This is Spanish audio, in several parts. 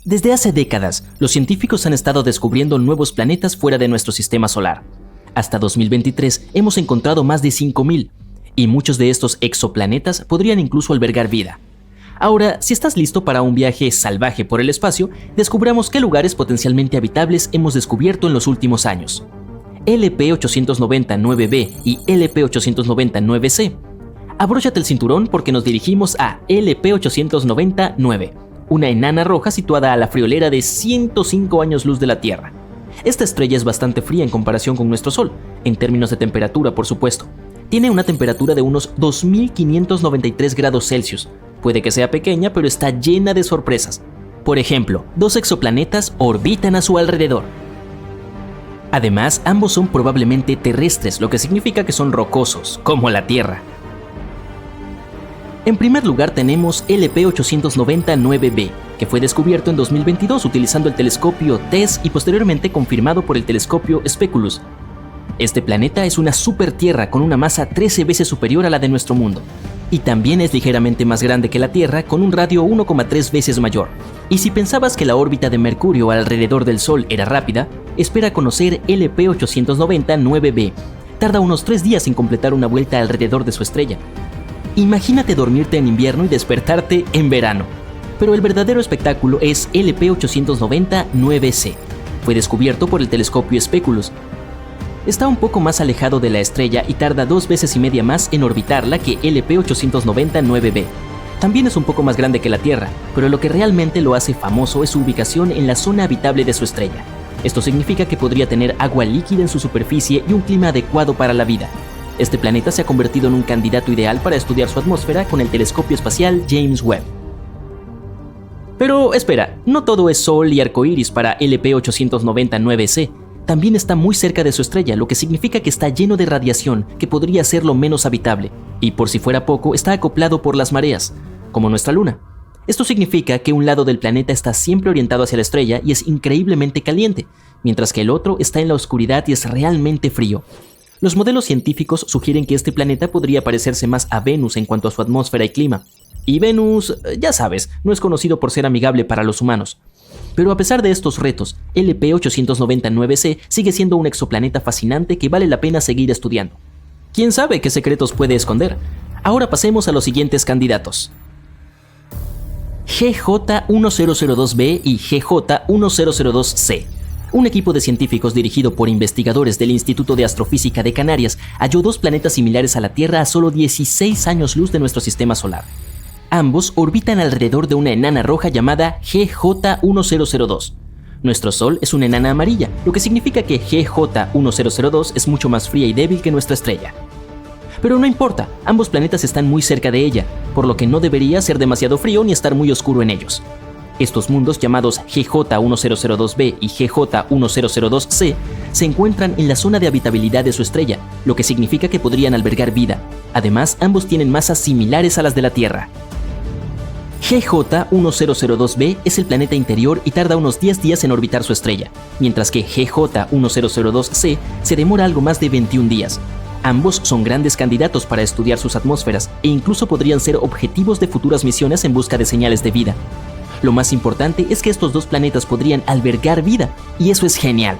Desde hace décadas, los científicos han estado descubriendo nuevos planetas fuera de nuestro sistema solar. Hasta 2023 hemos encontrado más de 5,000, y muchos de estos exoplanetas podrían incluso albergar vida. Ahora, si estás listo para un viaje salvaje por el espacio, descubramos qué lugares potencialmente habitables hemos descubierto en los últimos años. LP-890-9b y LP-890-9c. Abróchate el cinturón porque nos dirigimos a LP-890-9, una enana roja situada a la friolera de 105 años luz de la Tierra. Esta estrella es bastante fría en comparación con nuestro Sol, en términos de temperatura, por supuesto. Tiene una temperatura de unos 2.593 grados Celsius. Puede que sea pequeña, pero está llena de sorpresas. Por ejemplo, 2 exoplanetas orbitan a su alrededor. Además, ambos son probablemente terrestres, lo que significa que son rocosos, como la Tierra. En primer lugar tenemos LP-890-9b, que fue descubierto en 2022 utilizando el telescopio TESS y posteriormente confirmado por el telescopio Speculus. Este planeta es una supertierra con una masa 13 veces superior a la de nuestro mundo, y también es ligeramente más grande que la Tierra con un radio 1,3 veces mayor. Y si pensabas que la órbita de Mercurio alrededor del Sol era rápida, espera conocer LP-890-9b. Tarda unos 3 días en completar una vuelta alrededor de su estrella. Imagínate dormirte en invierno y despertarte en verano. Pero el verdadero espectáculo es LP-890-9c. Fue descubierto por el telescopio Speculus. Está un poco más alejado de la estrella y tarda 2 veces y media más en orbitarla que LP-890-9b. También es un poco más grande que la Tierra, pero lo que realmente lo hace famoso es su ubicación en la zona habitable de su estrella. Esto significa que podría tener agua líquida en su superficie y un clima adecuado para la vida. Este planeta se ha convertido en un candidato ideal para estudiar su atmósfera con el telescopio espacial James Webb. Pero espera, no todo es sol y arcoíris para LP-890-9c. También está muy cerca de su estrella, lo que significa que está lleno de radiación que podría hacerlo menos habitable, y por si fuera poco, está acoplado por las mareas, como nuestra Luna. Esto significa que un lado del planeta está siempre orientado hacia la estrella y es increíblemente caliente, mientras que el otro está en la oscuridad y es realmente frío. Los modelos científicos sugieren que este planeta podría parecerse más a Venus en cuanto a su atmósfera y clima. Y Venus, ya sabes, no es conocido por ser amigable para los humanos. Pero a pesar de estos retos, LP-890-9c sigue siendo un exoplaneta fascinante que vale la pena seguir estudiando. ¿Quién sabe qué secretos puede esconder? Ahora pasemos a los siguientes candidatos. GJ1002b y GJ1002c. Un equipo de científicos dirigido por investigadores del Instituto de Astrofísica de Canarias halló 2 planetas similares a la Tierra a solo 16 años luz de nuestro sistema solar. Ambos orbitan alrededor de una enana roja llamada GJ1002. Nuestro Sol es una enana amarilla, lo que significa que GJ1002 es mucho más fría y débil que nuestra estrella. Pero no importa, ambos planetas están muy cerca de ella, por lo que no debería ser demasiado frío ni estar muy oscuro en ellos. Estos mundos, llamados GJ1002b y GJ1002c, se encuentran en la zona de habitabilidad de su estrella, lo que significa que podrían albergar vida. Además, ambos tienen masas similares a las de la Tierra. GJ1002b es el planeta interior y tarda unos 10 días en orbitar su estrella, mientras que GJ1002c se demora algo más de 21 días. Ambos son grandes candidatos para estudiar sus atmósferas e incluso podrían ser objetivos de futuras misiones en busca de señales de vida. Lo más importante es que estos 2 planetas podrían albergar vida, y eso es genial.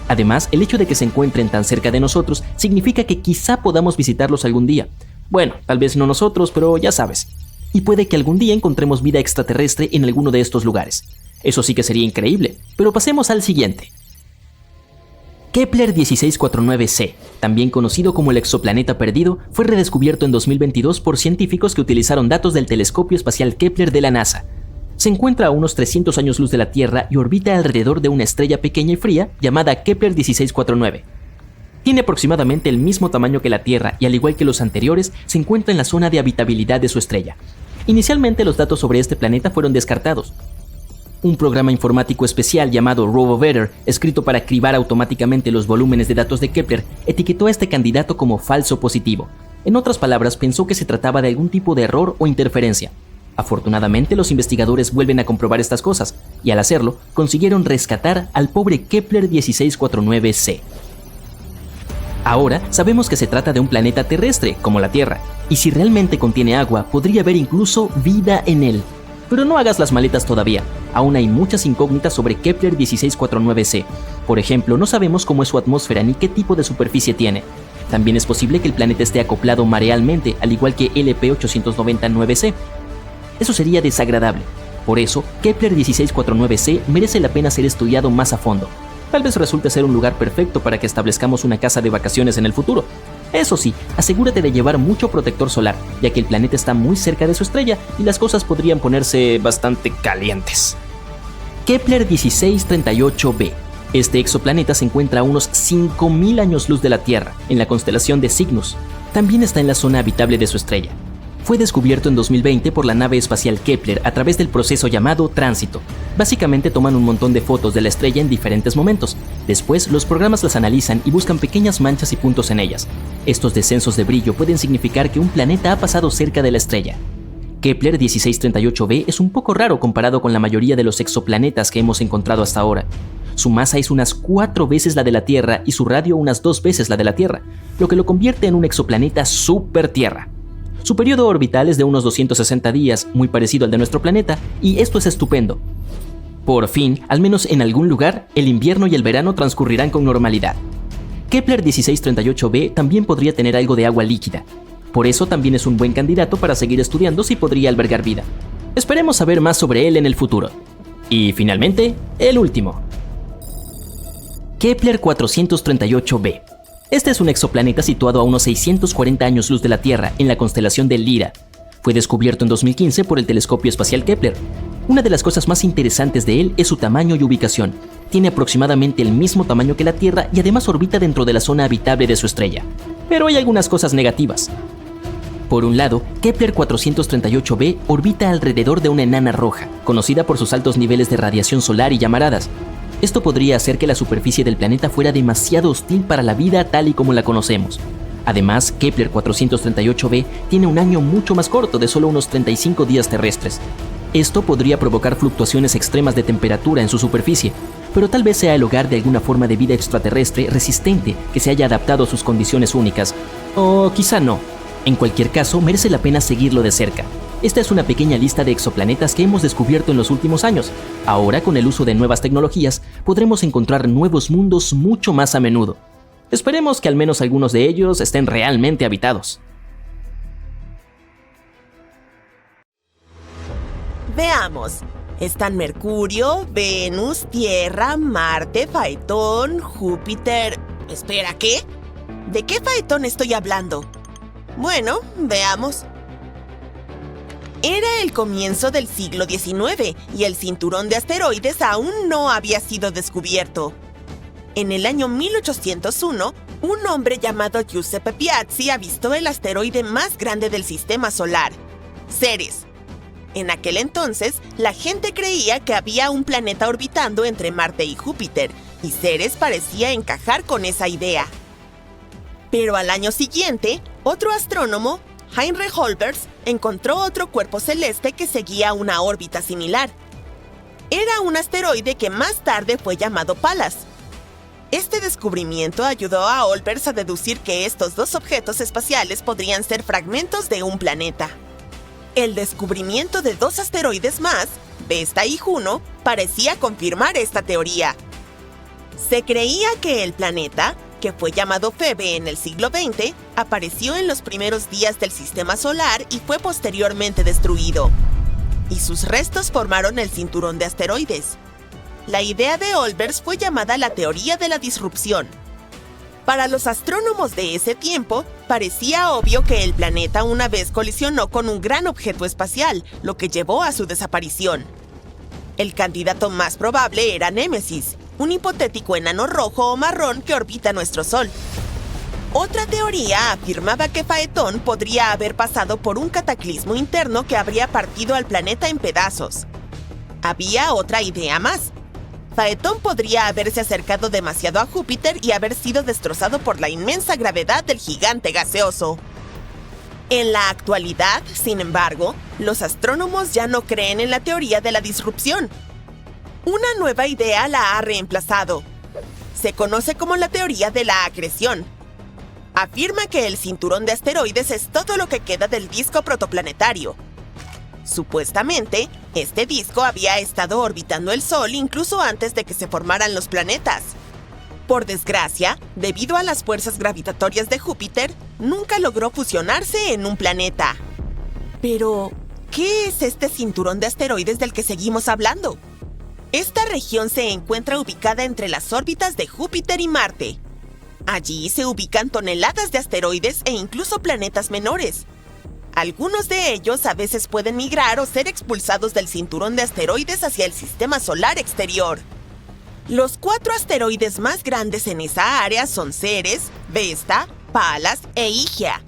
Además, el hecho de que se encuentren tan cerca de nosotros significa que quizá podamos visitarlos algún día. Bueno, tal vez no nosotros, pero ya sabes. Y puede que algún día encontremos vida extraterrestre en alguno de estos lugares. Eso sí que sería increíble, pero pasemos al siguiente. Kepler 1649c, también conocido como el exoplaneta perdido, fue redescubierto en 2022 por científicos que utilizaron datos del telescopio espacial Kepler de la NASA. Se encuentra a unos 300 años luz de la Tierra y orbita alrededor de una estrella pequeña y fría llamada Kepler 1649. Tiene aproximadamente el mismo tamaño que la Tierra y, al igual que los anteriores, se encuentra en la zona de habitabilidad de su estrella. Inicialmente los datos sobre este planeta fueron descartados. Un programa informático especial llamado RoboVetter, escrito para cribar automáticamente los volúmenes de datos de Kepler, etiquetó a este candidato como falso positivo. En otras palabras, pensó que se trataba de algún tipo de error o interferencia. Afortunadamente, los investigadores vuelven a comprobar estas cosas, y al hacerlo, consiguieron rescatar al pobre Kepler 1649c. Ahora sabemos que se trata de un planeta terrestre, como la Tierra, y si realmente contiene agua, podría haber incluso vida en él. Pero no hagas las maletas todavía, aún hay muchas incógnitas sobre Kepler 1649c. Por ejemplo, no sabemos cómo es su atmósfera ni qué tipo de superficie tiene. También es posible que el planeta esté acoplado marealmente, al igual que LP 899c. Eso sería desagradable. Por eso, Kepler 1649c merece la pena ser estudiado más a fondo. Tal vez resulte ser un lugar perfecto para que establezcamos una casa de vacaciones en el futuro. Eso sí, asegúrate de llevar mucho protector solar, ya que el planeta está muy cerca de su estrella y las cosas podrían ponerse bastante calientes. Kepler 1638b. Este exoplaneta se encuentra a unos 5.000 años luz de la Tierra, en la constelación de Cygnus. También está en la zona habitable de su estrella. Fue descubierto en 2020 por la nave espacial Kepler a través del proceso llamado tránsito. Básicamente toman un montón de fotos de la estrella en diferentes momentos. Después, los programas las analizan y buscan pequeñas manchas y puntos en ellas. Estos descensos de brillo pueden significar que un planeta ha pasado cerca de la estrella. Kepler 1638b es un poco raro comparado con la mayoría de los exoplanetas que hemos encontrado hasta ahora. Su masa es unas 4 veces la de la Tierra y su radio unas 2 veces la de la Tierra, lo que lo convierte en un exoplaneta super-Tierra. Su periodo orbital es de unos 260 días, muy parecido al de nuestro planeta, y esto es estupendo. Por fin, al menos en algún lugar, el invierno y el verano transcurrirán con normalidad. Kepler 1638b también podría tener algo de agua líquida. Por eso también es un buen candidato para seguir estudiando si podría albergar vida. Esperemos saber más sobre él en el futuro. Y finalmente, el último. Kepler 438b. Este es un exoplaneta situado a unos 640 años luz de la Tierra, en la constelación de Lira. Fue descubierto en 2015 por el telescopio espacial Kepler. Una de las cosas más interesantes de él es su tamaño y ubicación. Tiene aproximadamente el mismo tamaño que la Tierra y además orbita dentro de la zona habitable de su estrella. Pero hay algunas cosas negativas. Por un lado, Kepler 438b orbita alrededor de una enana roja, conocida por sus altos niveles de radiación solar y llamaradas. Esto podría hacer que la superficie del planeta fuera demasiado hostil para la vida tal y como la conocemos. Además, Kepler 438b tiene un año mucho más corto, de solo unos 35 días terrestres. Esto podría provocar fluctuaciones extremas de temperatura en su superficie, pero tal vez sea el hogar de alguna forma de vida extraterrestre resistente que se haya adaptado a sus condiciones únicas. O quizá no. En cualquier caso, merece la pena seguirlo de cerca. Esta es una pequeña lista de exoplanetas que hemos descubierto en los últimos años. Ahora, con el uso de nuevas tecnologías, podremos encontrar nuevos mundos mucho más a menudo. Esperemos que al menos algunos de ellos estén realmente habitados. Veamos. Están Mercurio, Venus, Tierra, Marte, Faetón, Júpiter... Espera, ¿qué? ¿De qué Faetón estoy hablando? Bueno, veamos. Era el comienzo del siglo XIX y el cinturón de asteroides aún no había sido descubierto. En el año 1801, un hombre llamado Giuseppe Piazzi avistó el asteroide más grande del sistema solar, Ceres. En aquel entonces, la gente creía que había un planeta orbitando entre Marte y Júpiter, y Ceres parecía encajar con esa idea. Pero al año siguiente, otro astrónomo, Heinrich Olbers, encontró otro cuerpo celeste que seguía una órbita similar. Era un asteroide que más tarde fue llamado Pallas. Este descubrimiento ayudó a Olbers a deducir que estos dos objetos espaciales podrían ser fragmentos de un planeta. El descubrimiento de dos asteroides más, Vesta y Juno, parecía confirmar esta teoría. Se creía que el planeta, que fue llamado Febe en el siglo XX, apareció en los primeros días del sistema solar y fue posteriormente destruido. Y sus restos formaron el cinturón de asteroides. La idea de Olbers fue llamada la teoría de la disrupción. Para los astrónomos de ese tiempo, parecía obvio que el planeta una vez colisionó con un gran objeto espacial, lo que llevó a su desaparición. El candidato más probable era Némesis, un hipotético enano rojo o marrón que orbita nuestro Sol. Otra teoría afirmaba que Faetón podría haber pasado por un cataclismo interno que habría partido al planeta en pedazos. Había otra idea más. Faetón podría haberse acercado demasiado a Júpiter y haber sido destrozado por la inmensa gravedad del gigante gaseoso. En la actualidad, sin embargo, los astrónomos ya no creen en la teoría de la disrupción. Una nueva idea la ha reemplazado. Se conoce como la teoría de la acreción. Afirma que el cinturón de asteroides es todo lo que queda del disco protoplanetario. Supuestamente, este disco había estado orbitando el Sol incluso antes de que se formaran los planetas. Por desgracia, debido a las fuerzas gravitatorias de Júpiter, nunca logró fusionarse en un planeta. Pero, ¿qué es este cinturón de asteroides del que seguimos hablando? Esta región se encuentra ubicada entre las órbitas de Júpiter y Marte. Allí se ubican toneladas de asteroides e incluso planetas menores. Algunos de ellos a veces pueden migrar o ser expulsados del cinturón de asteroides hacia el sistema solar exterior. Los 4 asteroides más grandes en esa área son Ceres, Vesta, Pallas e Higia.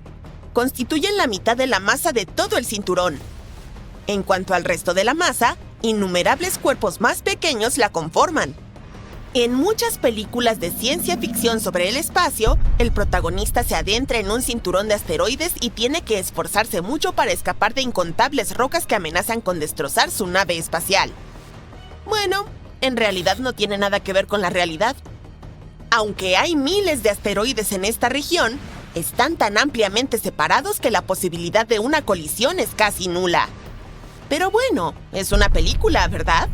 Constituyen la mitad de la masa de todo el cinturón. En cuanto al resto de la masa, innumerables cuerpos más pequeños la conforman. En muchas películas de ciencia ficción sobre el espacio, el protagonista se adentra en un cinturón de asteroides y tiene que esforzarse mucho para escapar de incontables rocas que amenazan con destrozar su nave espacial. Bueno, en realidad no tiene nada que ver con la realidad. Aunque hay miles de asteroides en esta región, están tan ampliamente separados que la posibilidad de una colisión es casi nula. Pero bueno, es una película, ¿verdad?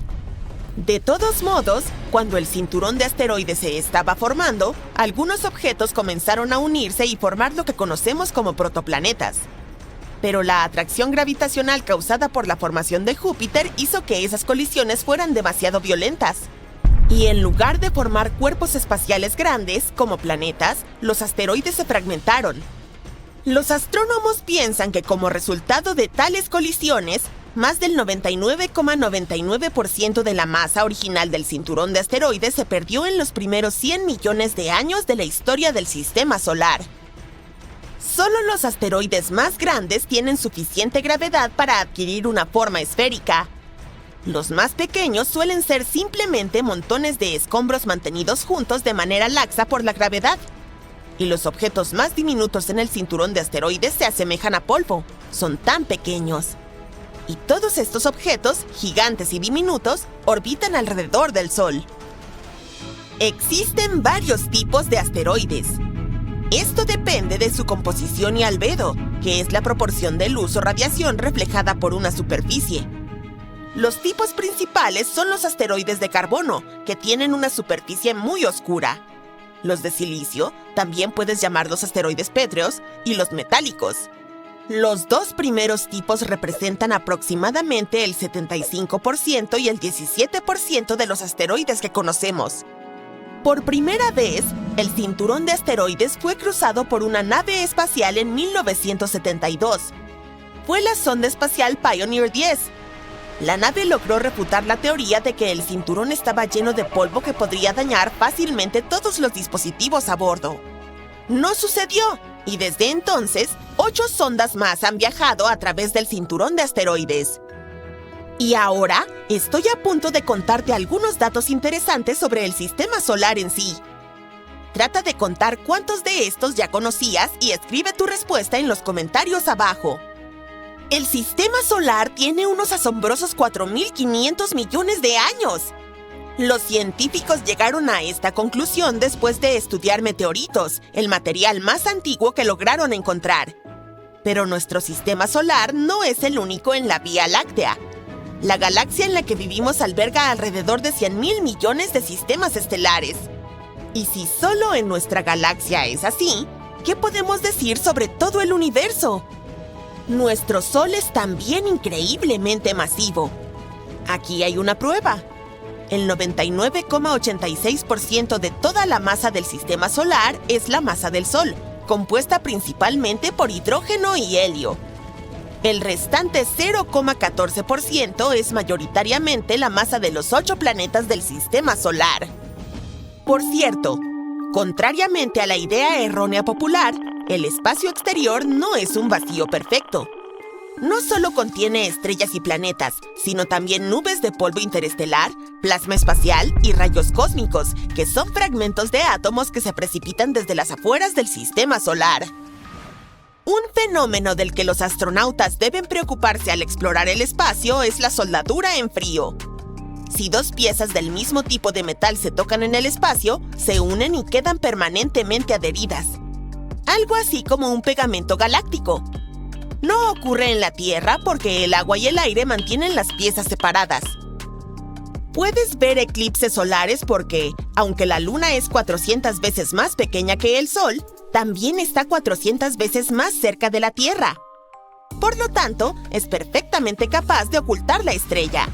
De todos modos, cuando el cinturón de asteroides se estaba formando, algunos objetos comenzaron a unirse y formar lo que conocemos como protoplanetas. Pero la atracción gravitacional causada por la formación de Júpiter hizo que esas colisiones fueran demasiado violentas. Y en lugar de formar cuerpos espaciales grandes, como planetas, los asteroides se fragmentaron. Los astrónomos piensan que como resultado de tales colisiones, más del 99,99% de la masa original del cinturón de asteroides se perdió en los primeros 100 millones de años de la historia del sistema solar. Solo los asteroides más grandes tienen suficiente gravedad para adquirir una forma esférica. Los más pequeños suelen ser simplemente montones de escombros mantenidos juntos de manera laxa por la gravedad. Y los objetos más diminutos en el cinturón de asteroides se asemejan a polvo, son tan pequeños. Y todos estos objetos, gigantes y diminutos, orbitan alrededor del Sol. Existen varios tipos de asteroides. Esto depende de su composición y albedo, que es la proporción de luz o radiación reflejada por una superficie. Los tipos principales son los asteroides de carbono, que tienen una superficie muy oscura. Los de silicio, también puedes llamarlos asteroides pétreos, y los metálicos. Los dos primeros tipos representan aproximadamente el 75% y el 17% de los asteroides que conocemos. Por primera vez, el cinturón de asteroides fue cruzado por una nave espacial en 1972. Fue la sonda espacial Pioneer 10. La nave logró refutar la teoría de que el cinturón estaba lleno de polvo que podría dañar fácilmente todos los dispositivos a bordo. No sucedió, y desde entonces, 8 sondas más han viajado a través del cinturón de asteroides. Y ahora, estoy a punto de contarte algunos datos interesantes sobre el sistema solar en sí. Trata de contar cuántos de estos ya conocías y escribe tu respuesta en los comentarios abajo. El sistema solar tiene unos asombrosos 4.500 millones de años. Los científicos llegaron a esta conclusión después de estudiar meteoritos, el material más antiguo que lograron encontrar. Pero nuestro sistema solar no es el único en la Vía Láctea. La galaxia en la que vivimos alberga alrededor de 100.000 millones de sistemas estelares. Y si solo en nuestra galaxia es así, ¿qué podemos decir sobre todo el universo? Nuestro Sol es también increíblemente masivo. Aquí hay una prueba. El 99,86% de toda la masa del sistema solar es la masa del Sol, compuesta principalmente por hidrógeno y helio. El restante 0,14% es mayoritariamente la masa de los 8 planetas del sistema solar. Por cierto, contrariamente a la idea errónea popular, el espacio exterior no es un vacío perfecto. No solo contiene estrellas y planetas, sino también nubes de polvo interestelar, plasma espacial y rayos cósmicos, que son fragmentos de átomos que se precipitan desde las afueras del sistema solar. Un fenómeno del que los astronautas deben preocuparse al explorar el espacio es la soldadura en frío. Si 2 piezas del mismo tipo de metal se tocan en el espacio, se unen y quedan permanentemente adheridas. Algo así como un pegamento galáctico. No ocurre en la Tierra porque el agua y el aire mantienen las piezas separadas. Puedes ver eclipses solares porque, aunque la Luna es 400 veces más pequeña que el Sol, también está 400 veces más cerca de la Tierra. Por lo tanto, es perfectamente capaz de ocultar la estrella.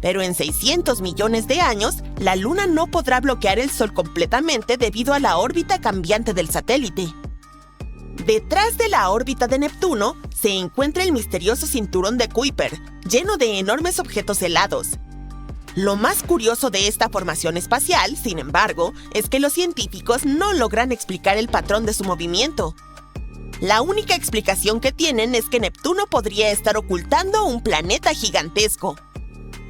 Pero en 600 millones de años, la Luna no podrá bloquear el Sol completamente debido a la órbita cambiante del satélite. Detrás de la órbita de Neptuno se encuentra el misterioso cinturón de Kuiper, lleno de enormes objetos helados. Lo más curioso de esta formación espacial, sin embargo, es que los científicos no logran explicar el patrón de su movimiento. La única explicación que tienen es que Neptuno podría estar ocultando un planeta gigantesco.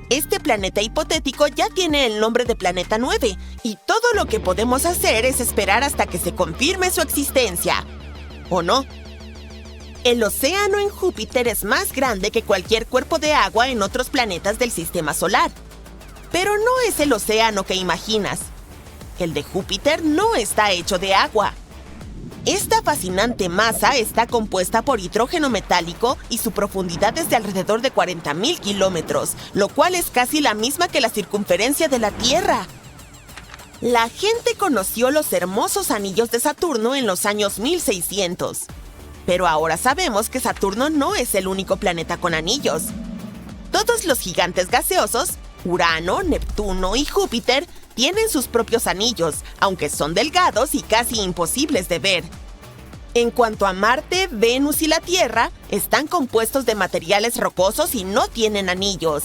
Este planeta hipotético ya tiene el nombre de Planeta 9, y todo lo que podemos hacer es esperar hasta que se confirme su existencia. ¿O no? El océano en Júpiter es más grande que cualquier cuerpo de agua en otros planetas del sistema solar. Pero no es el océano que imaginas. El de Júpiter no está hecho de agua. Esta fascinante masa está compuesta por hidrógeno metálico y su profundidad es de alrededor de 40.000 kilómetros, lo cual es casi la misma que la circunferencia de la Tierra. La gente conoció los hermosos anillos de Saturno en los años 1600. Pero ahora sabemos que Saturno no es el único planeta con anillos. Todos los gigantes gaseosos, Urano, Neptuno y Júpiter, tienen sus propios anillos, aunque son delgados y casi imposibles de ver. En cuanto a Marte, Venus y la Tierra, están compuestos de materiales rocosos y no tienen anillos.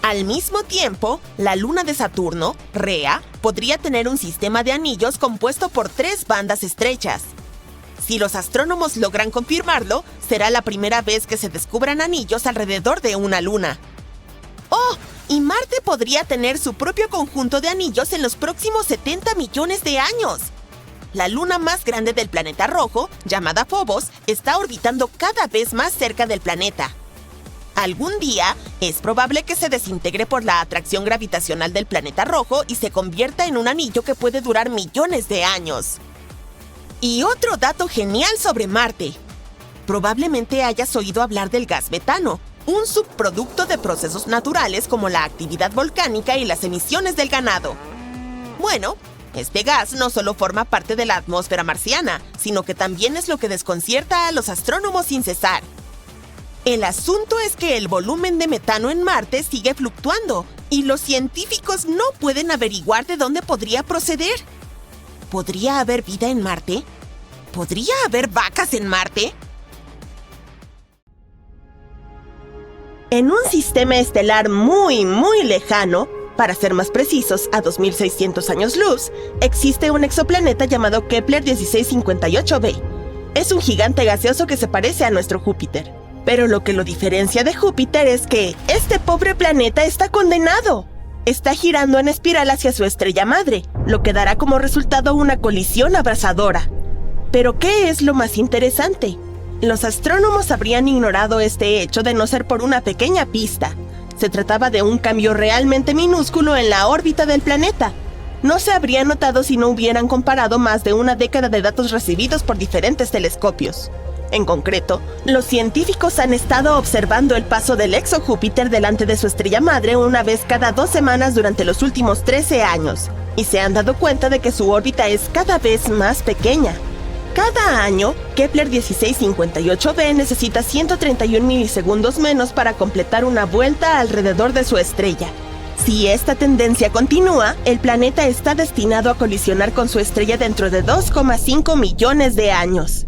Al mismo tiempo, la luna de Saturno, Rea, podría tener un sistema de anillos compuesto por 3 bandas estrechas. Si los astrónomos logran confirmarlo, será la primera vez que se descubran anillos alrededor de una luna. ¡Oh! Y Marte podría tener su propio conjunto de anillos en los próximos 70 millones de años. La luna más grande del planeta rojo, llamada Phobos, está orbitando cada vez más cerca del planeta. Algún día, es probable que se desintegre por la atracción gravitacional del planeta rojo y se convierta en un anillo que puede durar millones de años. Y otro dato genial sobre Marte. Probablemente hayas oído hablar del gas metano, un subproducto de procesos naturales como la actividad volcánica y las emisiones del ganado. Bueno, este gas no solo forma parte de la atmósfera marciana, sino que también es lo que desconcierta a los astrónomos sin cesar. El asunto es que el volumen de metano en Marte sigue fluctuando, y los científicos no pueden averiguar de dónde podría proceder. ¿Podría haber vida en Marte? ¿Podría haber vacas en Marte? En un sistema estelar muy lejano, para ser más precisos, a 2600 años luz, existe un exoplaneta llamado Kepler 1658b. Es un gigante gaseoso que se parece a nuestro Júpiter. Pero lo que lo diferencia de Júpiter es que este pobre planeta está condenado. Está girando en espiral hacia su estrella madre, lo que dará como resultado una colisión abrasadora. Pero ¿qué es lo más interesante? Los astrónomos habrían ignorado este hecho de no ser por una pequeña pista. Se trataba de un cambio realmente minúsculo en la órbita del planeta. No se habría notado si no hubieran comparado más de una década de datos recibidos por diferentes telescopios. En concreto, los científicos han estado observando el paso del exojúpiter delante de su estrella madre una vez cada 2 semanas durante los últimos 13 años, y se han dado cuenta de que su órbita es cada vez más pequeña. Cada año, Kepler 1658b necesita 131 milisegundos menos para completar una vuelta alrededor de su estrella. Si esta tendencia continúa, el planeta está destinado a colisionar con su estrella dentro de 2,5 millones de años.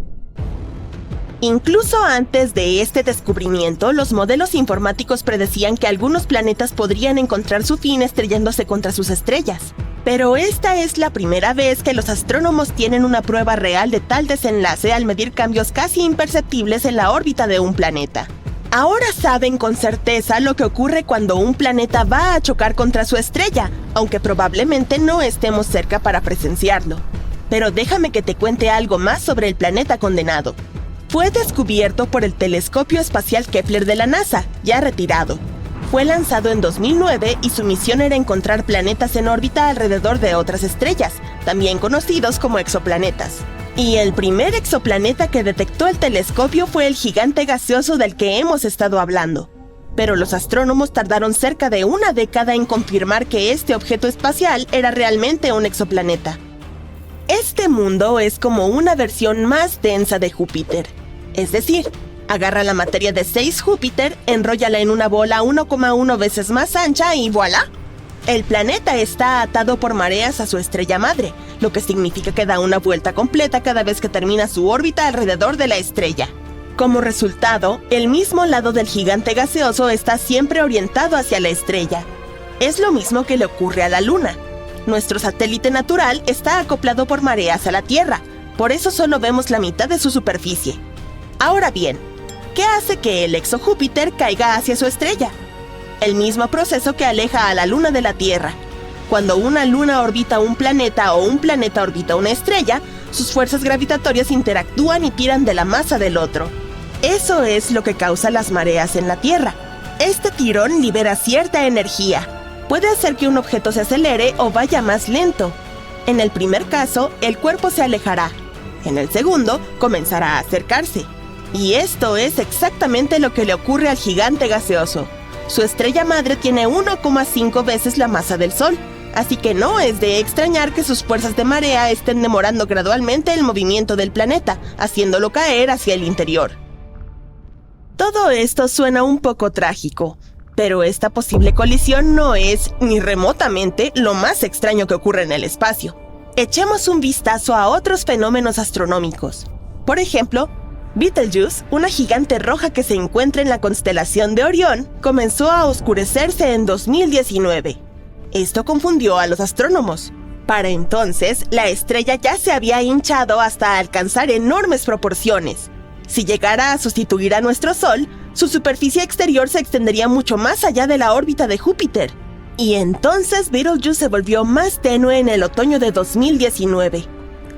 Incluso antes de este descubrimiento, los modelos informáticos predecían que algunos planetas podrían encontrar su fin estrellándose contra sus estrellas. Pero esta es la primera vez que los astrónomos tienen una prueba real de tal desenlace al medir cambios casi imperceptibles en la órbita de un planeta. Ahora saben con certeza lo que ocurre cuando un planeta va a chocar contra su estrella, aunque probablemente no estemos cerca para presenciarlo. Pero déjame que te cuente algo más sobre el planeta condenado. Fue descubierto por el telescopio espacial Kepler de la NASA, ya retirado. Fue lanzado en 2009 y su misión era encontrar planetas en órbita alrededor de otras estrellas, también conocidos como exoplanetas. Y el primer exoplaneta que detectó el telescopio fue el gigante gaseoso del que hemos estado hablando. Pero los astrónomos tardaron cerca de una década en confirmar que este objeto espacial era realmente un exoplaneta. Este mundo es como una versión más densa de Júpiter. Es decir, agarra la materia de 6 Júpiter, enróllala en una bola 1,1 veces más ancha y ¡voilá! El planeta está atado por mareas a su estrella madre, lo que significa que da una vuelta completa cada vez que termina su órbita alrededor de la estrella. Como resultado, el mismo lado del gigante gaseoso está siempre orientado hacia la estrella. Es lo mismo que le ocurre a la Luna. Nuestro satélite natural está acoplado por mareas a la Tierra, por eso solo vemos la mitad de su superficie. Ahora bien, ¿qué hace que el exojúpiter caiga hacia su estrella? El mismo proceso que aleja a la Luna de la Tierra. Cuando una luna orbita un planeta o un planeta orbita una estrella, sus fuerzas gravitatorias interactúan y tiran de la masa del otro. Eso es lo que causa las mareas en la Tierra. Este tirón libera cierta energía. Puede hacer que un objeto se acelere o vaya más lento. En el primer caso, el cuerpo se alejará. En el segundo, comenzará a acercarse. Y esto es exactamente lo que le ocurre al gigante gaseoso. Su estrella madre tiene 1,5 veces la masa del Sol, así que no es de extrañar que sus fuerzas de marea estén demorando gradualmente el movimiento del planeta, haciéndolo caer hacia el interior. Todo esto suena un poco trágico, pero esta posible colisión no es, ni remotamente, lo más extraño que ocurre en el espacio. Echemos un vistazo a otros fenómenos astronómicos. Por ejemplo, Betelgeuse, una gigante roja que se encuentra en la constelación de Orión, comenzó a oscurecerse en 2019. Esto confundió a los astrónomos. Para entonces, la estrella ya se había hinchado hasta alcanzar enormes proporciones. Si llegara a sustituir a nuestro Sol, su superficie exterior se extendería mucho más allá de la órbita de Júpiter. Y entonces Betelgeuse se volvió más tenue en el otoño de 2019.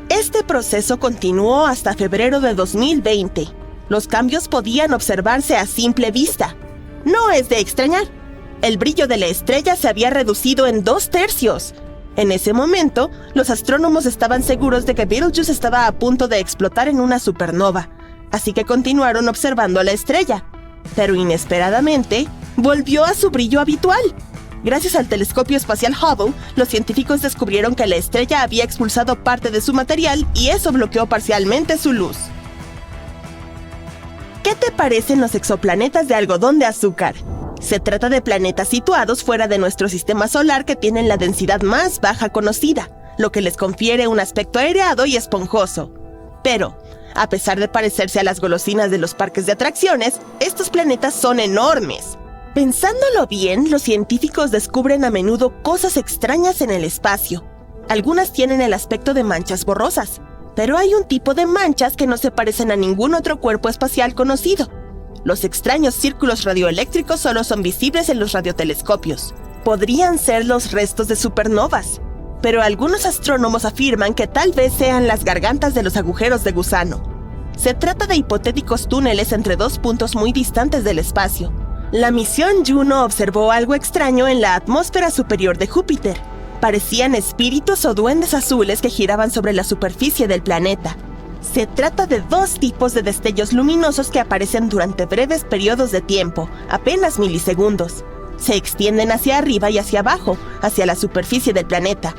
Este proceso continuó hasta febrero de 2020. Los cambios podían observarse a simple vista. No es de extrañar. El brillo de la estrella se había reducido en 2/3. En ese momento, los astrónomos estaban seguros de que Betelgeuse estaba a punto de explotar en una supernova, así que continuaron observando la estrella. Pero inesperadamente, volvió a su brillo habitual. Gracias al telescopio espacial Hubble, los científicos descubrieron que la estrella había expulsado parte de su material y eso bloqueó parcialmente su luz. ¿Qué te parecen los exoplanetas de algodón de azúcar? Se trata de planetas situados fuera de nuestro sistema solar que tienen la densidad más baja conocida, lo que les confiere un aspecto aireado y esponjoso. Pero, a pesar de parecerse a las golosinas de los parques de atracciones, estos planetas son enormes. Pensándolo bien, los científicos descubren a menudo cosas extrañas en el espacio. Algunas tienen el aspecto de manchas borrosas, pero hay un tipo de manchas que no se parecen a ningún otro cuerpo espacial conocido. Los extraños círculos radioeléctricos solo son visibles en los radiotelescopios. Podrían ser los restos de supernovas, pero algunos astrónomos afirman que tal vez sean las gargantas de los agujeros de gusano. Se trata de hipotéticos túneles entre dos puntos muy distantes del espacio. La misión Juno observó algo extraño en la atmósfera superior de Júpiter. Parecían espíritus o duendes azules que giraban sobre la superficie del planeta. Se trata de dos tipos de destellos luminosos que aparecen durante breves periodos de tiempo, apenas milisegundos. Se extienden hacia arriba y hacia abajo, hacia la superficie del planeta.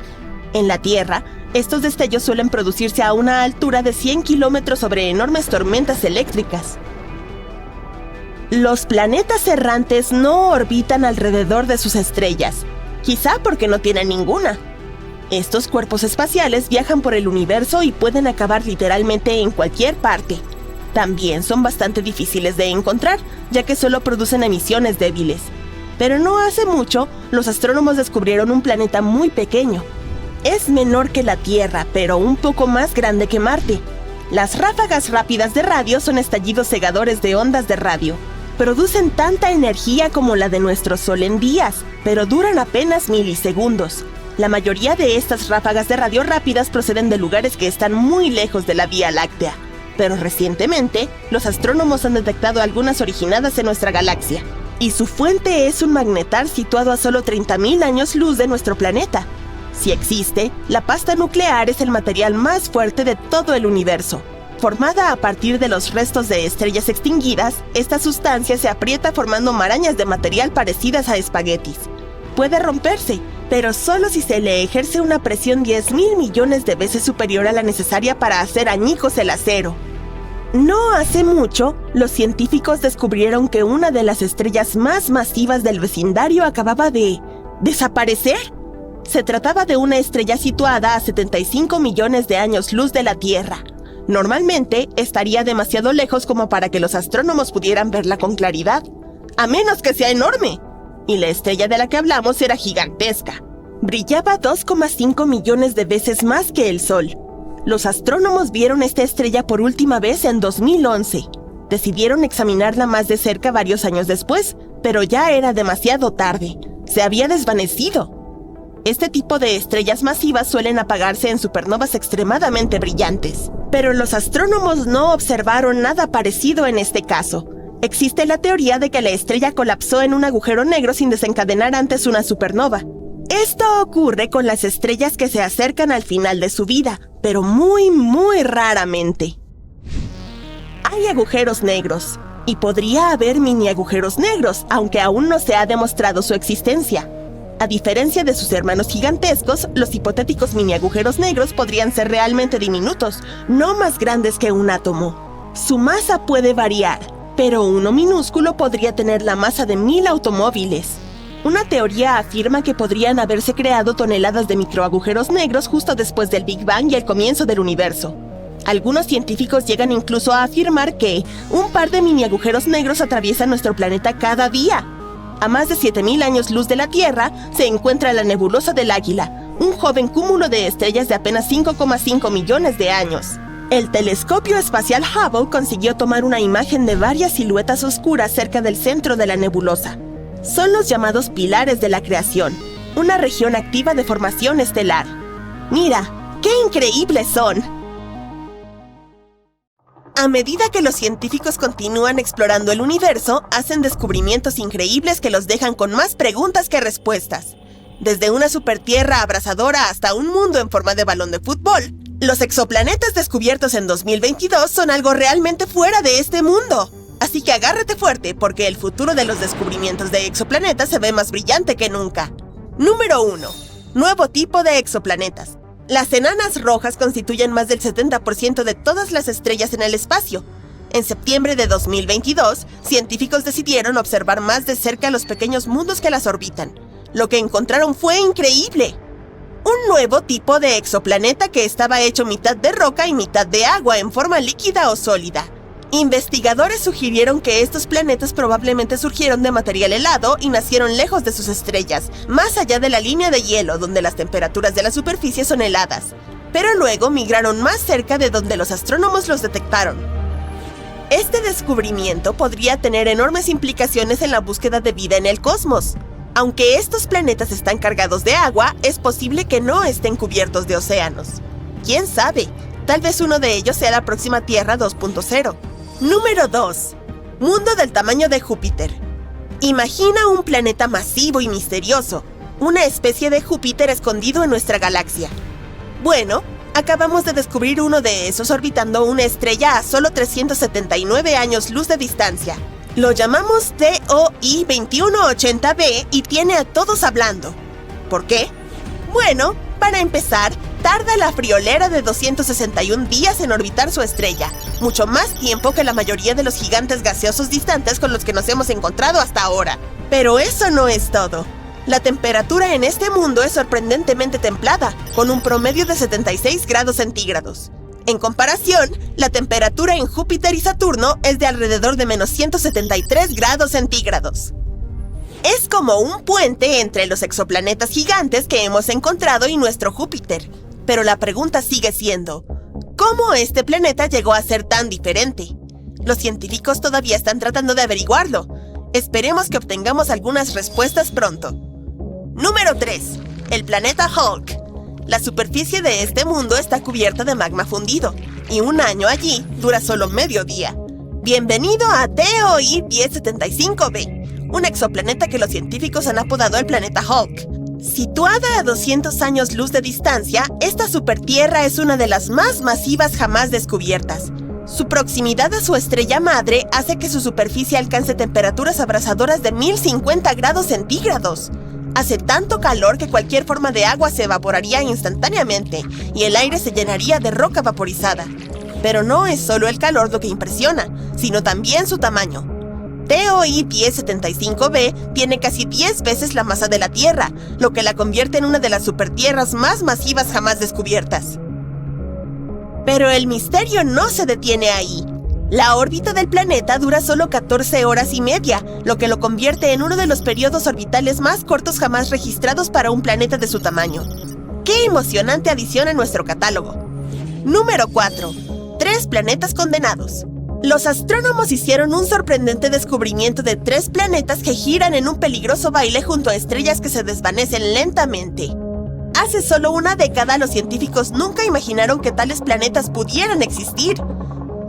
En la Tierra, estos destellos suelen producirse a una altura de 100 kilómetros sobre enormes tormentas eléctricas. Los planetas errantes no orbitan alrededor de sus estrellas, quizá porque no tienen ninguna. Estos cuerpos espaciales viajan por el universo y pueden acabar literalmente en cualquier parte. También son bastante difíciles de encontrar, ya que solo producen emisiones débiles. Pero no hace mucho, los astrónomos descubrieron un planeta muy pequeño. Es menor que la Tierra, pero un poco más grande que Marte. Las ráfagas rápidas de radio son estallidos cegadores de ondas de radio. Producen tanta energía como la de nuestro Sol en días, pero duran apenas milisegundos. La mayoría de estas ráfagas de radio rápidas proceden de lugares que están muy lejos de la Vía Láctea. Pero recientemente, los astrónomos han detectado algunas originadas en nuestra galaxia. Y su fuente es un magnetar situado a solo 30.000 años luz de nuestro planeta. Si existe, la pasta nuclear es el material más fuerte de todo el universo. Formada a partir de los restos de estrellas extinguidas, esta sustancia se aprieta formando marañas de material parecidas a espaguetis. Puede romperse, pero solo si se le ejerce una presión 10.000 millones de veces superior a la necesaria para hacer añicos el acero. No hace mucho, los científicos descubrieron que una de las estrellas más masivas del vecindario acababa de desaparecer. Se trataba de una estrella situada a 75 millones de años luz de la Tierra. Normalmente, estaría demasiado lejos como para que los astrónomos pudieran verla con claridad, a menos que sea enorme. Y la estrella de la que hablamos era gigantesca. Brillaba 2,5 millones de veces más que el Sol. Los astrónomos vieron esta estrella por última vez en 2011. Decidieron examinarla más de cerca varios años después, pero ya era demasiado tarde. Se había desvanecido. Este tipo de estrellas masivas suelen apagarse en supernovas extremadamente brillantes. Pero los astrónomos no observaron nada parecido en este caso. Existe la teoría de que la estrella colapsó en un agujero negro sin desencadenar antes una supernova. Esto ocurre con las estrellas que se acercan al final de su vida, pero muy raramente. Hay agujeros negros, y podría haber mini agujeros negros, aunque aún no se ha demostrado su existencia. A diferencia de sus hermanos gigantescos, los hipotéticos mini agujeros negros podrían ser realmente diminutos, no más grandes que un átomo. Su masa puede variar, pero uno minúsculo podría tener la masa de 1000 automóviles. Una teoría afirma que podrían haberse creado toneladas de microagujeros negros justo después del Big Bang y el comienzo del universo. Algunos científicos llegan incluso a afirmar que un par de mini agujeros negros atraviesan nuestro planeta cada día. A más de 7.000 años luz de la Tierra se encuentra la nebulosa del Águila, un joven cúmulo de estrellas de apenas 5,5 millones de años. El telescopio espacial Hubble consiguió tomar una imagen de varias siluetas oscuras cerca del centro de la nebulosa. Son los llamados pilares de la creación, una región activa de formación estelar. ¡Mira, qué increíbles son! A medida que los científicos continúan explorando el universo, hacen descubrimientos increíbles que los dejan con más preguntas que respuestas. Desde una supertierra abrasadora hasta un mundo en forma de balón de fútbol, los exoplanetas descubiertos en 2022 son algo realmente fuera de este mundo. Así que agárrate fuerte, porque el futuro de los descubrimientos de exoplanetas se ve más brillante que nunca. Número 1. Nuevo tipo de exoplanetas. Las enanas rojas constituyen más del 70% de todas las estrellas en el espacio. En septiembre de 2022, científicos decidieron observar más de cerca los pequeños mundos que las orbitan. Lo que encontraron fue increíble. Un nuevo tipo de exoplaneta que estaba hecho mitad de roca y mitad de agua en forma líquida o sólida. Investigadores sugirieron que estos planetas probablemente surgieron de material helado y nacieron lejos de sus estrellas, más allá de la línea de hielo donde las temperaturas de la superficie son heladas. Pero luego migraron más cerca de donde los astrónomos los detectaron. Este descubrimiento podría tener enormes implicaciones en la búsqueda de vida en el cosmos. Aunque estos planetas están cargados de agua, es posible que no estén cubiertos de océanos. ¿Quién sabe? Tal vez uno de ellos sea la próxima Tierra 2.0. Número 2. Mundo del tamaño de Júpiter. Imagina un planeta masivo y misterioso, una especie de Júpiter escondido en nuestra galaxia. Bueno, acabamos de descubrir uno de esos orbitando una estrella a solo 379 años luz de distancia. Lo llamamos TOI 2180b y tiene a todos hablando. ¿Por qué? Bueno, para empezar, tarda la friolera de 261 días en orbitar su estrella, mucho más tiempo que la mayoría de los gigantes gaseosos distantes con los que nos hemos encontrado hasta ahora. Pero eso no es todo. La temperatura en este mundo es sorprendentemente templada, con un promedio de 76 grados centígrados. En comparación, la temperatura en Júpiter y Saturno es de alrededor de menos 173 grados centígrados. Es como un puente entre los exoplanetas gigantes que hemos encontrado y nuestro Júpiter. Pero la pregunta sigue siendo, ¿cómo este planeta llegó a ser tan diferente? Los científicos todavía están tratando de averiguarlo. Esperemos que obtengamos algunas respuestas pronto. Número 3. El planeta Hulk. La superficie de este mundo está cubierta de magma fundido, y un año allí dura solo medio día. Bienvenido a TOI 1075b, un exoplaneta que los científicos han apodado el planeta Hulk. Situada a 200 años luz de distancia, esta supertierra es una de las más masivas jamás descubiertas. Su proximidad a su estrella madre hace que su superficie alcance temperaturas abrasadoras de 1050 grados centígrados. Hace tanto calor que cualquier forma de agua se evaporaría instantáneamente y el aire se llenaría de roca vaporizada. Pero no es solo el calor lo que impresiona, sino también su tamaño. TOI 1075b tiene casi 10 veces la masa de la Tierra, lo que la convierte en una de las supertierras más masivas jamás descubiertas. Pero el misterio no se detiene ahí. La órbita del planeta dura solo 14 horas y media, lo que lo convierte en uno de los periodos orbitales más cortos jamás registrados para un planeta de su tamaño. ¡Qué emocionante adición a nuestro catálogo! Número 4. 3 planetas condenados. Los astrónomos hicieron un sorprendente descubrimiento de 3 planetas que giran en un peligroso baile junto a estrellas que se desvanecen lentamente. Hace solo una década los científicos nunca imaginaron que tales planetas pudieran existir.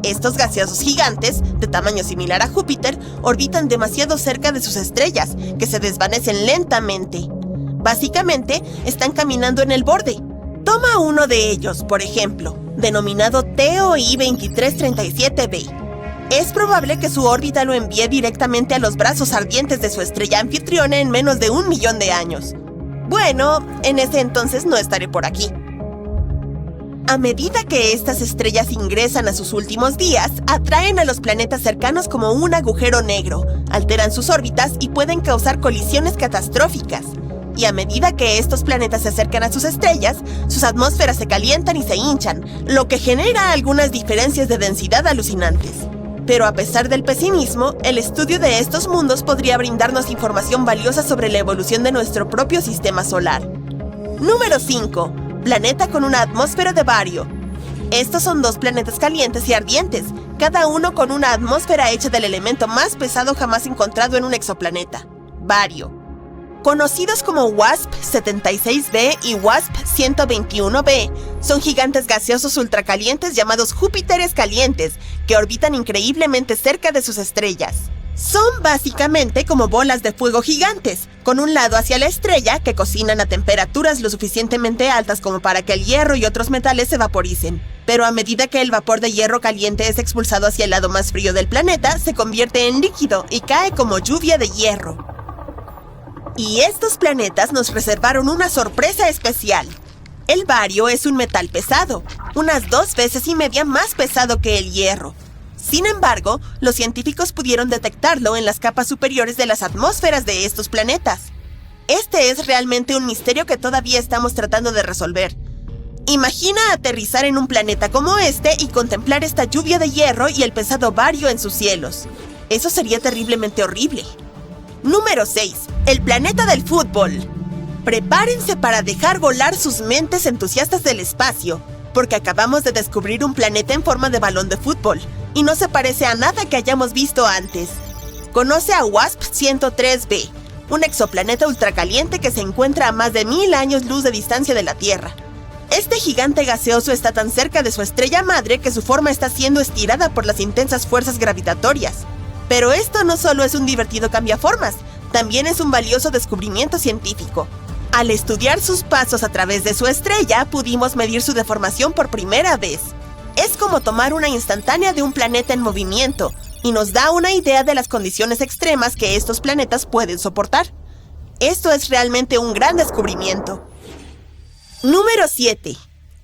Estos gaseosos gigantes, de tamaño similar a Júpiter, orbitan demasiado cerca de sus estrellas, que se desvanecen lentamente. Básicamente, están caminando en el borde. Toma uno de ellos, por ejemplo, denominado TOI 2337b. Es probable que su órbita lo envíe directamente a los brazos ardientes de su estrella anfitriona en menos de 1 millón de años. Bueno, en ese entonces no estaré por aquí. A medida que estas estrellas ingresan a sus últimos días, atraen a los planetas cercanos como un agujero negro, alteran sus órbitas y pueden causar colisiones catastróficas. Y a medida que estos planetas se acercan a sus estrellas, sus atmósferas se calientan y se hinchan, lo que genera algunas diferencias de densidad alucinantes. Pero a pesar del pesimismo, el estudio de estos mundos podría brindarnos información valiosa sobre la evolución de nuestro propio sistema solar. Número 5. Planeta con una atmósfera de bario. Estos son 2 planetas calientes y ardientes, cada uno con una atmósfera hecha del elemento más pesado jamás encontrado en un exoplaneta, bario. Conocidos como WASP-76b y WASP-121b, son gigantes gaseosos ultracalientes llamados Júpiteres calientes, que orbitan increíblemente cerca de sus estrellas. Son básicamente como bolas de fuego gigantes, con un lado hacia la estrella que cocinan a temperaturas lo suficientemente altas como para que el hierro y otros metales se vaporicen. Pero a medida que el vapor de hierro caliente es expulsado hacia el lado más frío del planeta, se convierte en líquido y cae como lluvia de hierro. Y estos planetas nos reservaron una sorpresa especial. El bario es un metal pesado, unas 2 veces y media más pesado que el hierro. Sin embargo, los científicos pudieron detectarlo en las capas superiores de las atmósferas de estos planetas. Este es realmente un misterio que todavía estamos tratando de resolver. Imagina aterrizar en un planeta como este y contemplar esta lluvia de hierro y el pesado bario en sus cielos. Eso sería terriblemente horrible. Número 6. El planeta del fútbol. Prepárense para dejar volar sus mentes entusiastas del espacio, porque acabamos de descubrir un planeta en forma de balón de fútbol, y no se parece a nada que hayamos visto antes. Conoce a WASP-103b, un exoplaneta ultracaliente que se encuentra a más de 1000 años luz de distancia de la Tierra. Este gigante gaseoso está tan cerca de su estrella madre que su forma está siendo estirada por las intensas fuerzas gravitatorias. Pero esto no solo es un divertido cambiaformas, también es un valioso descubrimiento científico. Al estudiar sus pasos a través de su estrella, pudimos medir su deformación por primera vez. Es como tomar una instantánea de un planeta en movimiento, y nos da una idea de las condiciones extremas que estos planetas pueden soportar. Esto es realmente un gran descubrimiento. Número 7.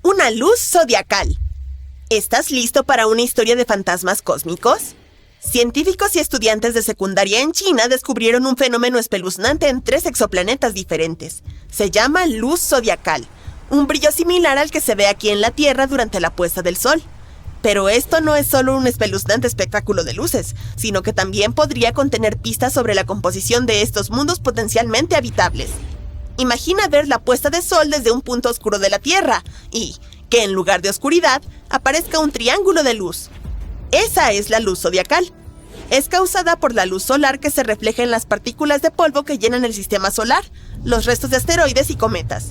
Una luz zodiacal. ¿Estás listo para una historia de fantasmas cósmicos? Científicos y estudiantes de secundaria en China descubrieron un fenómeno espeluznante en 3 exoplanetas diferentes. Se llama luz zodiacal, un brillo similar al que se ve aquí en la Tierra durante la puesta del sol. Pero esto no es solo un espeluznante espectáculo de luces, sino que también podría contener pistas sobre la composición de estos mundos potencialmente habitables. Imagina ver la puesta de sol desde un punto oscuro de la Tierra y que en lugar de oscuridad aparezca un triángulo de luz. Esa es la luz zodiacal. Es causada por la luz solar que se refleja en las partículas de polvo que llenan el sistema solar, los restos de asteroides y cometas.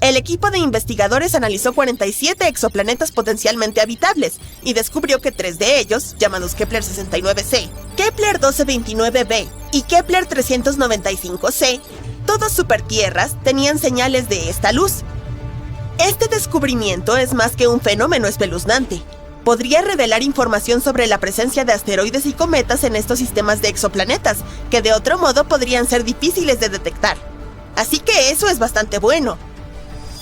El equipo de investigadores analizó 47 exoplanetas potencialmente habitables y descubrió que 3 de ellos, llamados Kepler 69c, Kepler 1229b y Kepler 395c, Todos supertierras tenían señales de esta luz. Este descubrimiento es más que un fenómeno espeluznante. Podría revelar información sobre la presencia de asteroides y cometas en estos sistemas de exoplanetas, que de otro modo podrían ser difíciles de detectar. Así que eso es bastante bueno.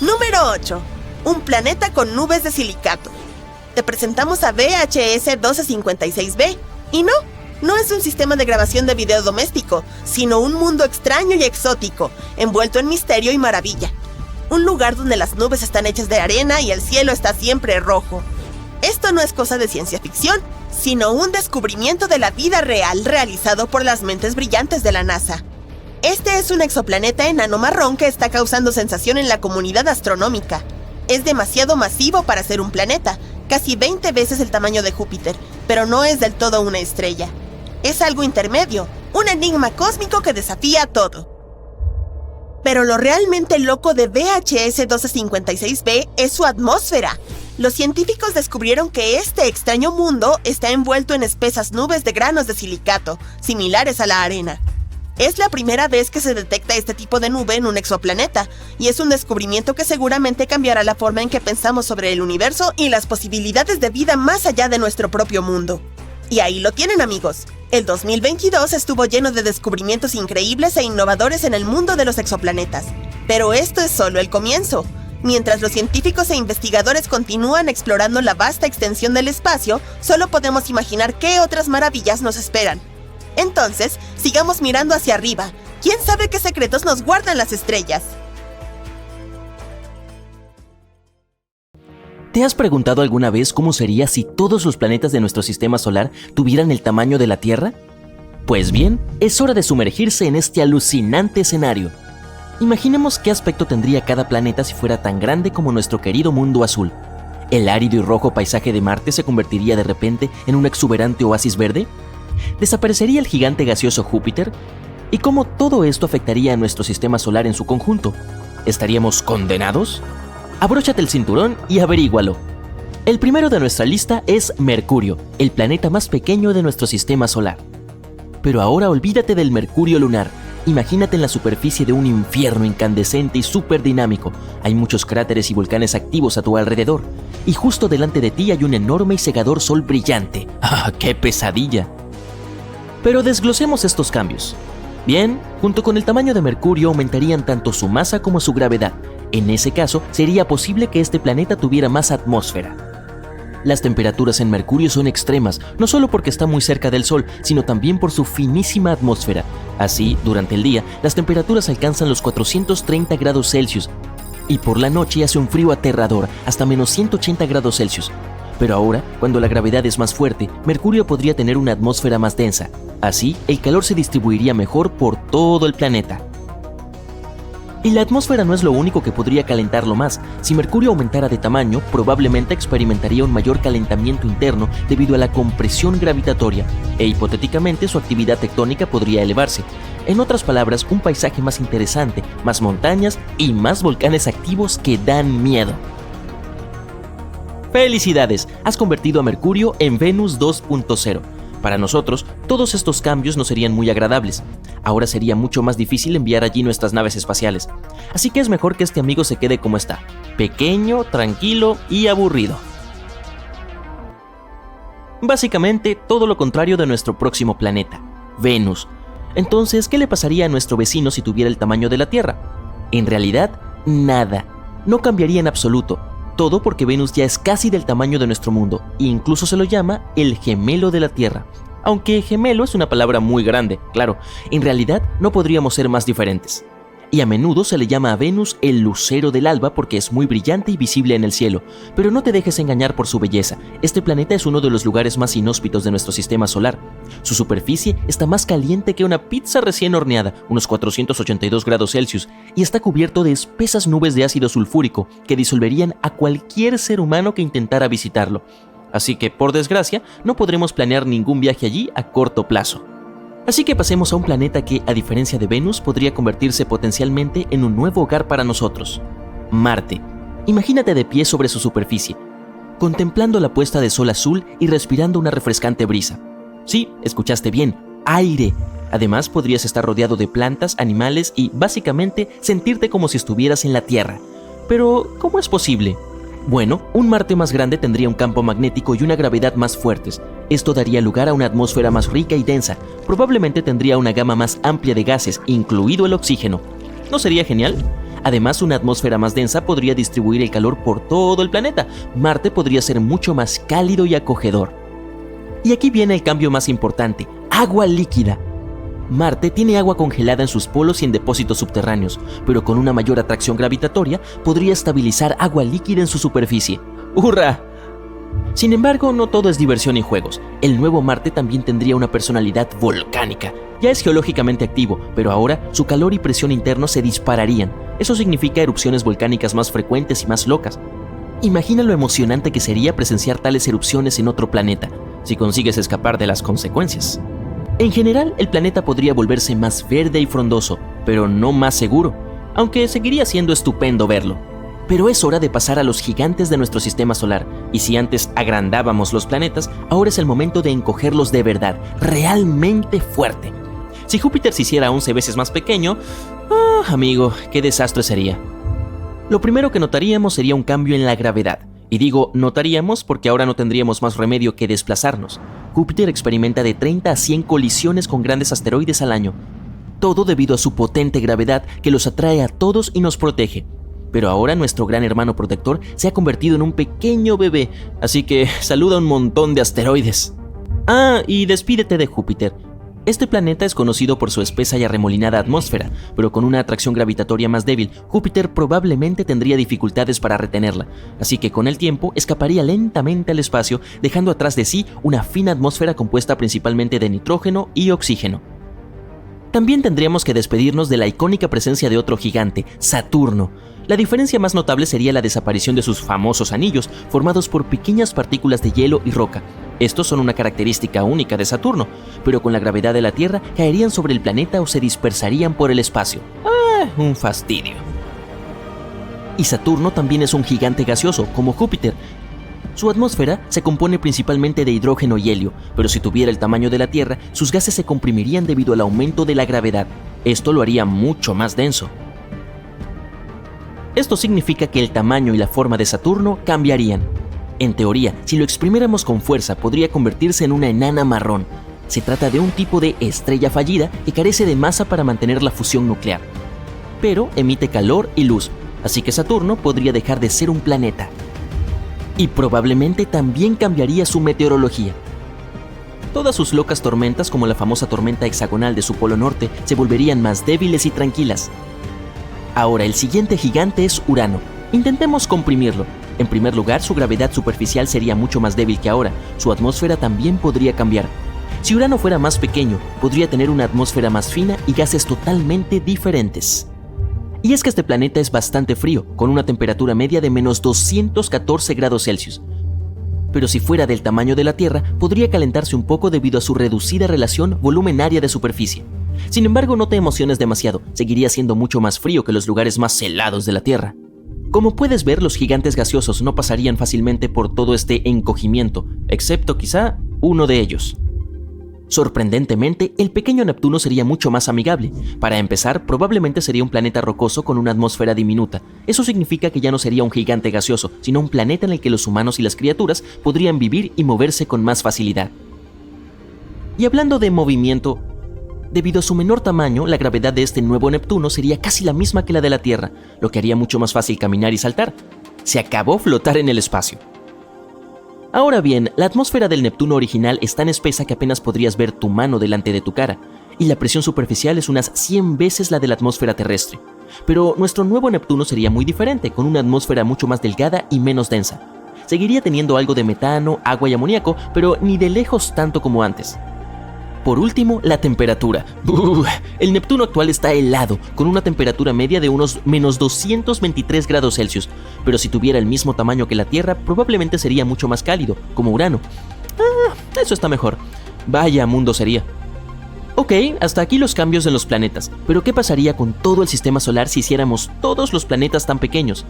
Número 8. Un planeta con nubes de silicato. Te presentamos a VHS 1256b, y no es un sistema de grabación de video doméstico, sino un mundo extraño y exótico, envuelto en misterio y maravilla. Un lugar donde las nubes están hechas de arena y el cielo está siempre rojo. Esto no es cosa de ciencia ficción, sino un descubrimiento de la vida real realizado por las mentes brillantes de la NASA. Este es un exoplaneta enano marrón que está causando sensación en la comunidad astronómica. Es demasiado masivo para ser un planeta, casi 20 veces el tamaño de Júpiter, pero no es del todo una estrella. Es algo intermedio, un enigma cósmico que desafía todo. Pero lo realmente loco de VHS 1256b es su atmósfera. Los científicos descubrieron que este extraño mundo está envuelto en espesas nubes de granos de silicato, similares a la arena. Es la primera vez que se detecta este tipo de nube en un exoplaneta, y es un descubrimiento que seguramente cambiará la forma en que pensamos sobre el universo y las posibilidades de vida más allá de nuestro propio mundo. Y ahí lo tienen, amigos. El 2022 estuvo lleno de descubrimientos increíbles e innovadores en el mundo de los exoplanetas. Pero esto es solo el comienzo. Mientras los científicos e investigadores continúan explorando la vasta extensión del espacio, solo podemos imaginar qué otras maravillas nos esperan. Entonces, sigamos mirando hacia arriba. ¿Quién sabe qué secretos nos guardan las estrellas? ¿Te has preguntado alguna vez cómo sería si todos los planetas de nuestro sistema solar tuvieran el tamaño de la Tierra? Pues bien, es hora de sumergirse en este alucinante escenario. Imaginemos qué aspecto tendría cada planeta si fuera tan grande como nuestro querido mundo azul. ¿El árido y rojo paisaje de Marte se convertiría de repente en un exuberante oasis verde? ¿Desaparecería el gigante gaseoso Júpiter? ¿Y cómo todo esto afectaría a nuestro sistema solar en su conjunto? ¿Estaríamos condenados? Abróchate el cinturón y averígualo. El primero de nuestra lista es Mercurio, el planeta más pequeño de nuestro sistema solar. Pero ahora olvídate del Mercurio lunar. Imagínate en la superficie de un infierno incandescente y súper dinámico. Hay muchos cráteres y volcanes activos a tu alrededor. Y justo delante de ti hay un enorme y cegador sol brillante. ¡Ah, qué pesadilla! Pero desglosemos estos cambios. Bien, junto con el tamaño de Mercurio aumentarían tanto su masa como su gravedad. En ese caso, sería posible que este planeta tuviera más atmósfera. Las temperaturas en Mercurio son extremas, no solo porque está muy cerca del Sol, sino también por su finísima atmósfera. Así, durante el día, las temperaturas alcanzan los 430 grados Celsius, y por la noche hace un frío aterrador, hasta menos 180 grados Celsius. Pero ahora, cuando la gravedad es más fuerte, Mercurio podría tener una atmósfera más densa. Así, el calor se distribuiría mejor por todo el planeta. Y la atmósfera no es lo único que podría calentarlo más. Si Mercurio aumentara de tamaño, probablemente experimentaría un mayor calentamiento interno debido a la compresión gravitatoria, e hipotéticamente su actividad tectónica podría elevarse. En otras palabras, un paisaje más interesante, más montañas y más volcanes activos que dan miedo. ¡Felicidades! Has convertido a Mercurio en Venus 2.0. Para nosotros, todos estos cambios no serían muy agradables. Ahora sería mucho más difícil enviar allí nuestras naves espaciales. Así que es mejor que este amigo se quede como está, pequeño, tranquilo y aburrido. Básicamente, todo lo contrario de nuestro próximo planeta, Venus. Entonces, ¿qué le pasaría a nuestro vecino si tuviera el tamaño de la Tierra? En realidad, nada. No cambiaría en absoluto. Todo porque Venus ya es casi del tamaño de nuestro mundo, e incluso se lo llama el gemelo de la Tierra. Aunque gemelo es una palabra muy grande, claro, en realidad no podríamos ser más diferentes. Y a menudo se le llama a Venus el lucero del alba porque es muy brillante y visible en el cielo. Pero no te dejes engañar por su belleza. Este planeta es uno de los lugares más inhóspitos de nuestro sistema solar. Su superficie está más caliente que una pizza recién horneada, unos 482 grados Celsius, y está cubierto de espesas nubes de ácido sulfúrico que disolverían a cualquier ser humano que intentara visitarlo. Así que, por desgracia, no podremos planear ningún viaje allí a corto plazo. Así que pasemos a un planeta que, a diferencia de Venus, podría convertirse potencialmente en un nuevo hogar para nosotros. Marte. Imagínate de pie sobre su superficie, contemplando la puesta de sol azul y respirando una refrescante brisa. Sí, escuchaste bien, aire. Además, podrías estar rodeado de plantas, animales y, básicamente, sentirte como si estuvieras en la Tierra. Pero, ¿cómo es posible? Bueno, un Marte más grande tendría un campo magnético y una gravedad más fuertes. Esto daría lugar a una atmósfera más rica y densa. Probablemente tendría una gama más amplia de gases, incluido el oxígeno. ¿No sería genial? Además, una atmósfera más densa podría distribuir el calor por todo el planeta. Marte podría ser mucho más cálido y acogedor. Y aquí viene el cambio más importante: agua líquida. Marte tiene agua congelada en sus polos y en depósitos subterráneos, pero con una mayor atracción gravitatoria podría estabilizar agua líquida en su superficie. ¡Hurra! Sin embargo, no todo es diversión y juegos. El nuevo Marte también tendría una personalidad volcánica. Ya es geológicamente activo, pero ahora su calor y presión internos se dispararían. Eso significa erupciones volcánicas más frecuentes y más locas. Imagina lo emocionante que sería presenciar tales erupciones en otro planeta, si consigues escapar de las consecuencias. En general, el planeta podría volverse más verde y frondoso, pero no más seguro, aunque seguiría siendo estupendo verlo. Pero es hora de pasar a los gigantes de nuestro sistema solar, y si antes agrandábamos los planetas, ahora es el momento de encogerlos de verdad, realmente fuerte. Si Júpiter se hiciera 11 veces más pequeño, amigo, qué desastre sería. Lo primero que notaríamos sería un cambio en la gravedad. Y digo notaríamos porque ahora no tendríamos más remedio que desplazarnos. Júpiter experimenta de 30 a 100 colisiones con grandes asteroides al año. Todo debido a su potente gravedad que los atrae a todos y nos protege. Pero ahora nuestro gran hermano protector se ha convertido en un pequeño bebé, así que saluda un montón de asteroides. Y despídete de Júpiter. Este planeta es conocido por su espesa y arremolinada atmósfera, pero con una atracción gravitatoria más débil, Júpiter probablemente tendría dificultades para retenerla, así que con el tiempo escaparía lentamente al espacio, dejando atrás de sí una fina atmósfera compuesta principalmente de nitrógeno y oxígeno. También tendríamos que despedirnos de la icónica presencia de otro gigante, Saturno. La diferencia más notable sería la desaparición de sus famosos anillos, formados por pequeñas partículas de hielo y roca. Estos son una característica única de Saturno, pero con la gravedad de la Tierra caerían sobre el planeta o se dispersarían por el espacio. Un fastidio. Y Saturno también es un gigante gaseoso, como Júpiter. Su atmósfera se compone principalmente de hidrógeno y helio, pero si tuviera el tamaño de la Tierra, sus gases se comprimirían debido al aumento de la gravedad. Esto lo haría mucho más denso. Esto significa que el tamaño y la forma de Saturno cambiarían. En teoría, si lo exprimiéramos con fuerza, podría convertirse en una enana marrón. Se trata de un tipo de estrella fallida que carece de masa para mantener la fusión nuclear, pero emite calor y luz, así que Saturno podría dejar de ser un planeta. Y probablemente también cambiaría su meteorología. Todas sus locas tormentas, como la famosa tormenta hexagonal de su polo norte, se volverían más débiles y tranquilas. Ahora, el siguiente gigante es Urano. Intentemos comprimirlo. En primer lugar, su gravedad superficial sería mucho más débil que ahora. Su atmósfera también podría cambiar. Si Urano fuera más pequeño, podría tener una atmósfera más fina y gases totalmente diferentes. Y es que este planeta es bastante frío, con una temperatura media de menos 214 grados Celsius. Pero si fuera del tamaño de la Tierra, podría calentarse un poco debido a su reducida relación volumen-área de superficie. Sin embargo, no te emociones demasiado, seguiría siendo mucho más frío que los lugares más helados de la Tierra. Como puedes ver, los gigantes gaseosos no pasarían fácilmente por todo este encogimiento, excepto quizá uno de ellos. Sorprendentemente, el pequeño Neptuno sería mucho más amigable. Para empezar, probablemente sería un planeta rocoso con una atmósfera diminuta. Eso significa que ya no sería un gigante gaseoso, sino un planeta en el que los humanos y las criaturas podrían vivir y moverse con más facilidad. Y hablando de movimiento, debido a su menor tamaño, la gravedad de este nuevo Neptuno sería casi la misma que la de la Tierra, lo que haría mucho más fácil caminar y saltar. Se acabó flotar en el espacio. Ahora bien, la atmósfera del Neptuno original es tan espesa que apenas podrías ver tu mano delante de tu cara, y la presión superficial es unas 100 veces la de la atmósfera terrestre. Pero nuestro nuevo Neptuno sería muy diferente, con una atmósfera mucho más delgada y menos densa. Seguiría teniendo algo de metano, agua y amoníaco, pero ni de lejos tanto como antes. Por último, la temperatura. El Neptuno actual está helado, con una temperatura media de unos menos 223 grados Celsius, pero si tuviera el mismo tamaño que la Tierra, probablemente sería mucho más cálido, como Urano. Eso está mejor. Vaya mundo sería. Ok, hasta aquí los cambios en los planetas, pero ¿qué pasaría con todo el sistema solar si hiciéramos todos los planetas tan pequeños?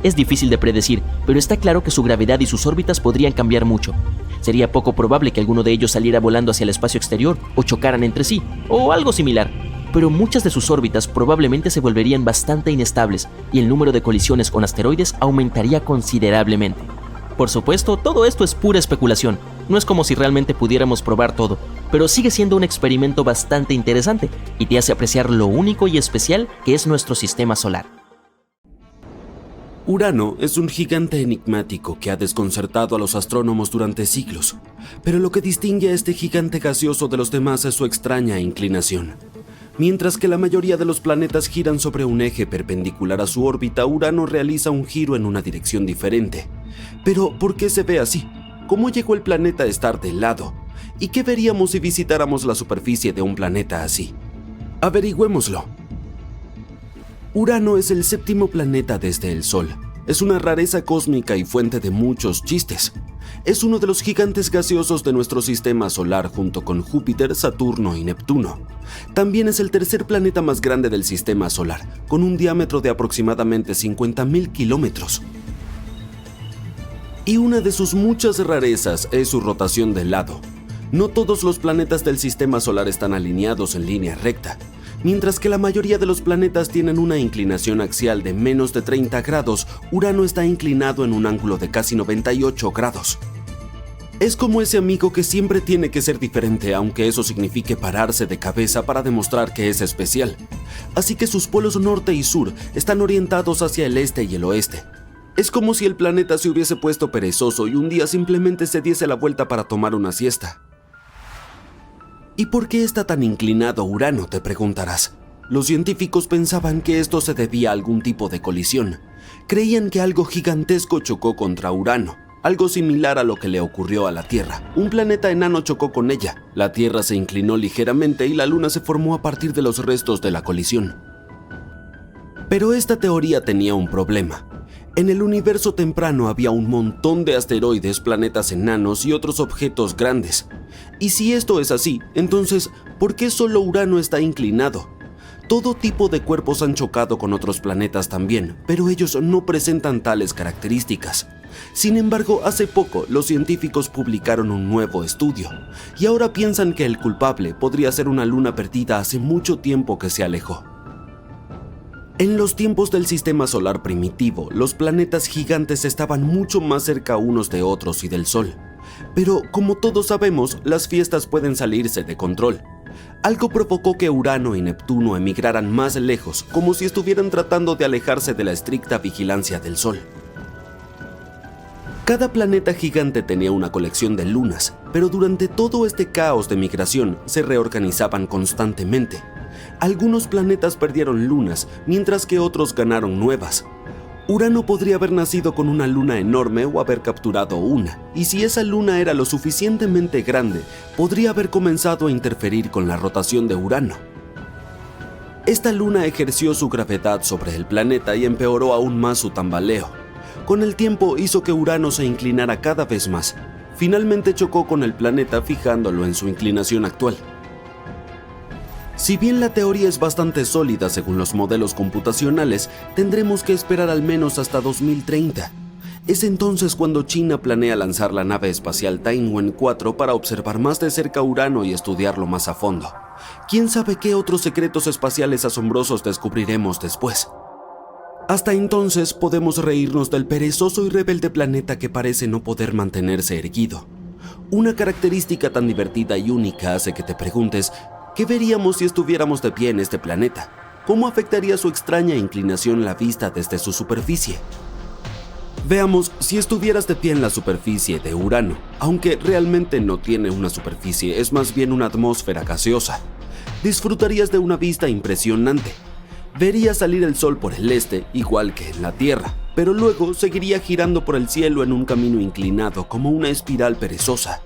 Es difícil de predecir, pero está claro que su gravedad y sus órbitas podrían cambiar mucho. Sería poco probable que alguno de ellos saliera volando hacia el espacio exterior o chocaran entre sí, o algo similar. Pero muchas de sus órbitas probablemente se volverían bastante inestables y el número de colisiones con asteroides aumentaría considerablemente. Por supuesto, todo esto es pura especulación, no es como si realmente pudiéramos probar todo, pero sigue siendo un experimento bastante interesante y te hace apreciar lo único y especial que es nuestro sistema solar. Urano es un gigante enigmático que ha desconcertado a los astrónomos durante siglos, pero lo que distingue a este gigante gaseoso de los demás es su extraña inclinación. Mientras que la mayoría de los planetas giran sobre un eje perpendicular a su órbita, Urano realiza un giro en una dirección diferente. Pero, ¿por qué se ve así? ¿Cómo llegó el planeta a estar de lado? ¿Y qué veríamos si visitáramos la superficie de un planeta así? Averigüémoslo. Urano es el séptimo planeta desde el Sol. Es una rareza cósmica y fuente de muchos chistes. Es uno de los gigantes gaseosos de nuestro sistema solar junto con Júpiter, Saturno y Neptuno. También es el tercer planeta más grande del sistema solar, con un diámetro de aproximadamente 50.000 kilómetros. Y una de sus muchas rarezas es su rotación de lado. No todos los planetas del sistema solar están alineados en línea recta. Mientras que la mayoría de los planetas tienen una inclinación axial de menos de 30 grados, Urano está inclinado en un ángulo de casi 98 grados. Es como ese amigo que siempre tiene que ser diferente, aunque eso signifique pararse de cabeza para demostrar que es especial. Así que sus polos norte y sur están orientados hacia el este y el oeste. Es como si el planeta se hubiese puesto perezoso y un día simplemente se diese la vuelta para tomar una siesta. ¿Y por qué está tan inclinado Urano?, te preguntarás. Los científicos pensaban que esto se debía a algún tipo de colisión. Creían que algo gigantesco chocó contra Urano, algo similar a lo que le ocurrió a la Tierra. Un planeta enano chocó con ella, la Tierra se inclinó ligeramente y la Luna se formó a partir de los restos de la colisión. Pero esta teoría tenía un problema. En el universo temprano había un montón de asteroides, planetas enanos y otros objetos grandes. Y si esto es así, entonces, ¿por qué solo Urano está inclinado? Todo tipo de cuerpos han chocado con otros planetas también, pero ellos no presentan tales características. Sin embargo, hace poco los científicos publicaron un nuevo estudio, y ahora piensan que el culpable podría ser una luna perdida hace mucho tiempo que se alejó. En los tiempos del sistema solar primitivo, los planetas gigantes estaban mucho más cerca unos de otros y del Sol. Pero, como todos sabemos, las fiestas pueden salirse de control. Algo provocó que Urano y Neptuno emigraran más lejos, como si estuvieran tratando de alejarse de la estricta vigilancia del Sol. Cada planeta gigante tenía una colección de lunas, pero durante todo este caos de migración se reorganizaban constantemente. Algunos planetas perdieron lunas, mientras que otros ganaron nuevas. Urano podría haber nacido con una luna enorme o haber capturado una, y si esa luna era lo suficientemente grande, podría haber comenzado a interferir con la rotación de Urano. Esta luna ejerció su gravedad sobre el planeta y empeoró aún más su tambaleo. Con el tiempo hizo que Urano se inclinara cada vez más. Finalmente chocó con el planeta fijándolo en su inclinación actual. Si bien la teoría es bastante sólida según los modelos computacionales, tendremos que esperar al menos hasta 2030. Es entonces cuando China planea lanzar la nave espacial Tianwen 4 para observar más de cerca Urano y estudiarlo más a fondo. ¿Quién sabe qué otros secretos espaciales asombrosos descubriremos después? Hasta entonces podemos reírnos del perezoso y rebelde planeta que parece no poder mantenerse erguido. Una característica tan divertida y única hace que te preguntes: ¿qué veríamos si estuviéramos de pie en este planeta? ¿Cómo afectaría su extraña inclinación la vista desde su superficie? Veamos, si estuvieras de pie en la superficie de Urano, aunque realmente no tiene una superficie, es más bien una atmósfera gaseosa, disfrutarías de una vista impresionante. Verías salir el sol por el este, igual que en la Tierra, pero luego seguiría girando por el cielo en un camino inclinado como una espiral perezosa.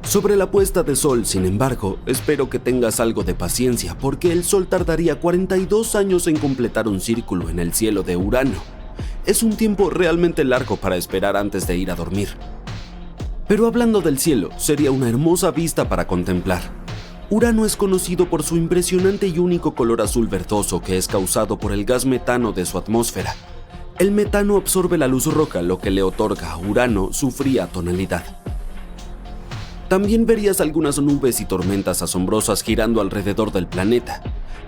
Sobre la puesta de sol, sin embargo, espero que tengas algo de paciencia, porque el sol tardaría 42 años en completar un círculo en el cielo de Urano. Es un tiempo realmente largo para esperar antes de ir a dormir. Pero hablando del cielo, sería una hermosa vista para contemplar. Urano es conocido por su impresionante y único color azul verdoso que es causado por el gas metano de su atmósfera. El metano absorbe la luz roja, lo que le otorga a Urano su fría tonalidad. También verías algunas nubes y tormentas asombrosas girando alrededor del planeta,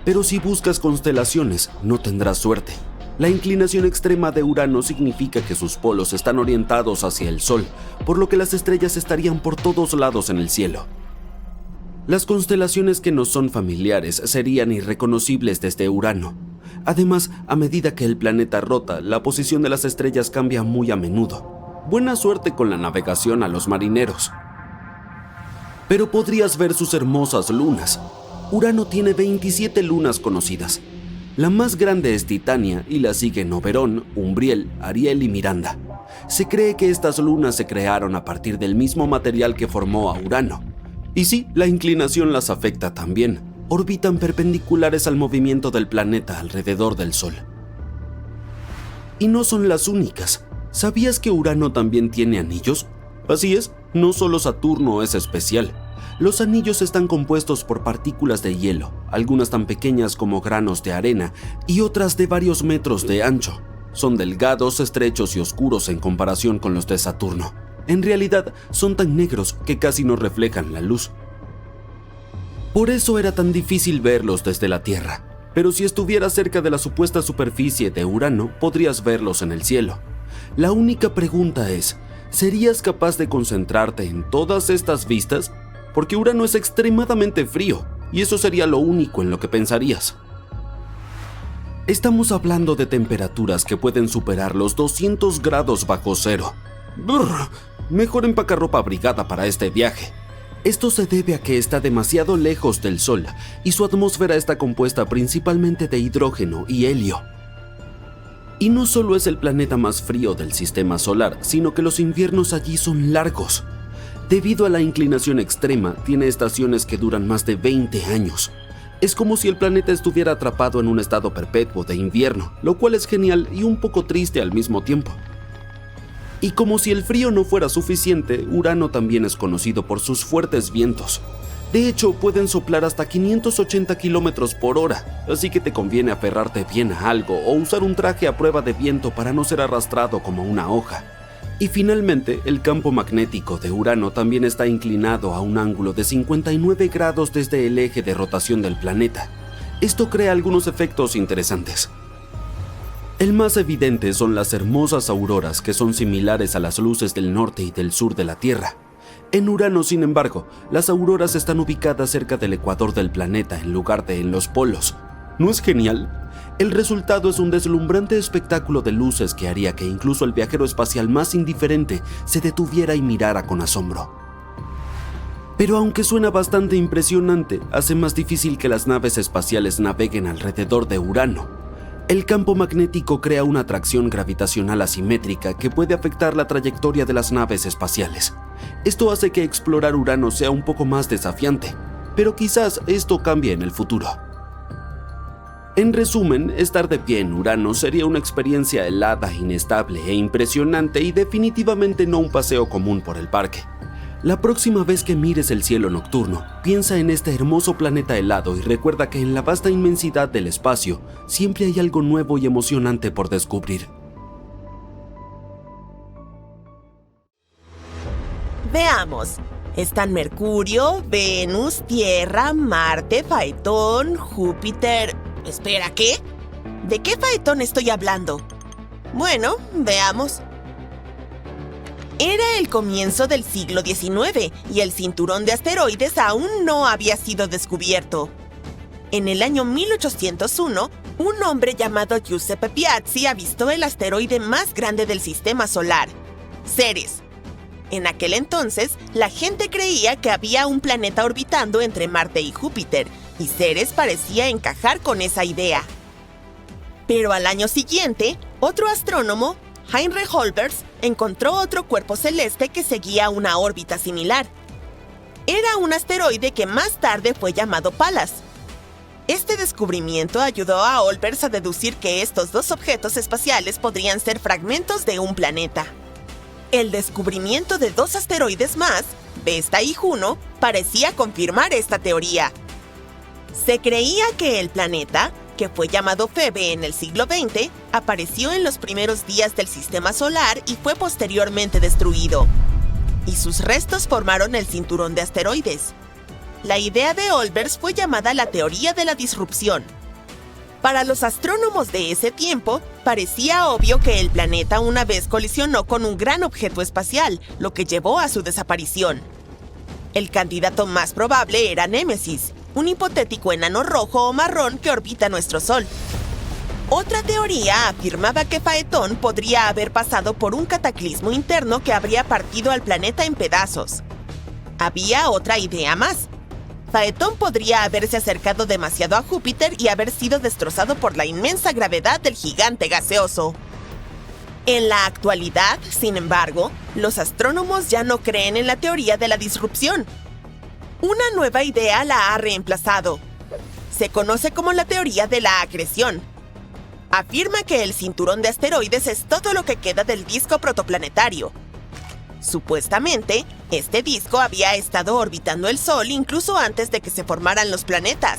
pero si buscas constelaciones no tendrás suerte. La inclinación extrema de Urano significa que sus polos están orientados hacia el Sol, por lo que las estrellas estarían por todos lados en el cielo. Las constelaciones que nos son familiares serían irreconocibles desde Urano. Además, a medida que el planeta rota, la posición de las estrellas cambia muy a menudo. Buena suerte con la navegación a los marineros. Pero podrías ver sus hermosas lunas. Urano tiene 27 lunas conocidas. La más grande es Titania y la siguen Oberón, Umbriel, Ariel y Miranda. Se cree que estas lunas se crearon a partir del mismo material que formó a Urano. Y sí, la inclinación las afecta también. Orbitan perpendiculares al movimiento del planeta alrededor del Sol. Y no son las únicas. ¿Sabías que Urano también tiene anillos? Así es, no solo Saturno es especial. Los anillos están compuestos por partículas de hielo, algunas tan pequeñas como granos de arena y otras de varios metros de ancho. Son delgados, estrechos y oscuros en comparación con los de Saturno. En realidad, son tan negros que casi no reflejan la luz. Por eso era tan difícil verlos desde la Tierra. Pero si estuvieras cerca de la supuesta superficie de Urano, podrías verlos en el cielo. La única pregunta es, ¿serías capaz de concentrarte en todas estas vistas? Porque Urano es extremadamente frío, y eso sería lo único en lo que pensarías. Estamos hablando de temperaturas que pueden superar los 200 grados bajo cero. Brr, mejor empacar ropa abrigada para este viaje. Esto se debe a que está demasiado lejos del Sol, y su atmósfera está compuesta principalmente de hidrógeno y helio. Y no solo es el planeta más frío del sistema solar, sino que los inviernos allí son largos. Debido a la inclinación extrema, tiene estaciones que duran más de 20 años. Es como si el planeta estuviera atrapado en un estado perpetuo de invierno, lo cual es genial y un poco triste al mismo tiempo. Y como si el frío no fuera suficiente, Urano también es conocido por sus fuertes vientos. De hecho, pueden soplar hasta 580 kilómetros por hora, así que te conviene aferrarte bien a algo o usar un traje a prueba de viento para no ser arrastrado como una hoja. Y finalmente, el campo magnético de Urano también está inclinado a un ángulo de 59 grados desde el eje de rotación del planeta. Esto crea algunos efectos interesantes. El más evidente son las hermosas auroras que son similares a las luces del norte y del sur de la Tierra. En Urano, sin embargo, las auroras están ubicadas cerca del ecuador del planeta en lugar de en los polos. ¿No es genial? El resultado es un deslumbrante espectáculo de luces que haría que incluso el viajero espacial más indiferente se detuviera y mirara con asombro. Pero aunque suena bastante impresionante, hace más difícil que las naves espaciales naveguen alrededor de Urano. El campo magnético crea una atracción gravitacional asimétrica que puede afectar la trayectoria de las naves espaciales. Esto hace que explorar Urano sea un poco más desafiante, pero quizás esto cambie en el futuro. En resumen, estar de pie en Urano sería una experiencia helada, inestable e impresionante y definitivamente no un paseo común por el parque. La próxima vez que mires el cielo nocturno, piensa en este hermoso planeta helado y recuerda que en la vasta inmensidad del espacio siempre hay algo nuevo y emocionante por descubrir. Veamos. Están Mercurio, Venus, Tierra, Marte, Faetón, Júpiter... Espera, ¿qué? ¿De qué Faetón estoy hablando? Bueno, veamos. Era el comienzo del siglo XIX y el cinturón de asteroides aún no había sido descubierto. En el año 1801, un hombre llamado Giuseppe Piazzi avistó el asteroide más grande del sistema solar, Ceres. En aquel entonces, la gente creía que había un planeta orbitando entre Marte y Júpiter, y Ceres parecía encajar con esa idea. Pero al año siguiente, otro astrónomo, Heinrich Olbers, encontró otro cuerpo celeste que seguía una órbita similar. Era un asteroide que más tarde fue llamado Pallas. Este descubrimiento ayudó a Olbers a deducir que estos dos objetos espaciales podrían ser fragmentos de un planeta. El descubrimiento de dos asteroides más, Vesta y Juno, parecía confirmar esta teoría. Se creía que el planeta que fue llamado Febe en el siglo XX, apareció en los primeros días del Sistema Solar y fue posteriormente destruido. Y sus restos formaron el cinturón de asteroides. La idea de Olbers fue llamada la teoría de la disrupción. Para los astrónomos de ese tiempo, parecía obvio que el planeta una vez colisionó con un gran objeto espacial, lo que llevó a su desaparición. El candidato más probable era Némesis, un hipotético enano rojo o marrón que orbita nuestro Sol. Otra teoría afirmaba que Faetón podría haber pasado por un cataclismo interno que habría partido al planeta en pedazos. Había otra idea más. Faetón podría haberse acercado demasiado a Júpiter y haber sido destrozado por la inmensa gravedad del gigante gaseoso. En la actualidad, sin embargo, los astrónomos ya no creen en la teoría de la disrupción. Una nueva idea la ha reemplazado. Se conoce como la teoría de la acreción. Afirma que el cinturón de asteroides es todo lo que queda del disco protoplanetario. Supuestamente, este disco había estado orbitando el Sol incluso antes de que se formaran los planetas.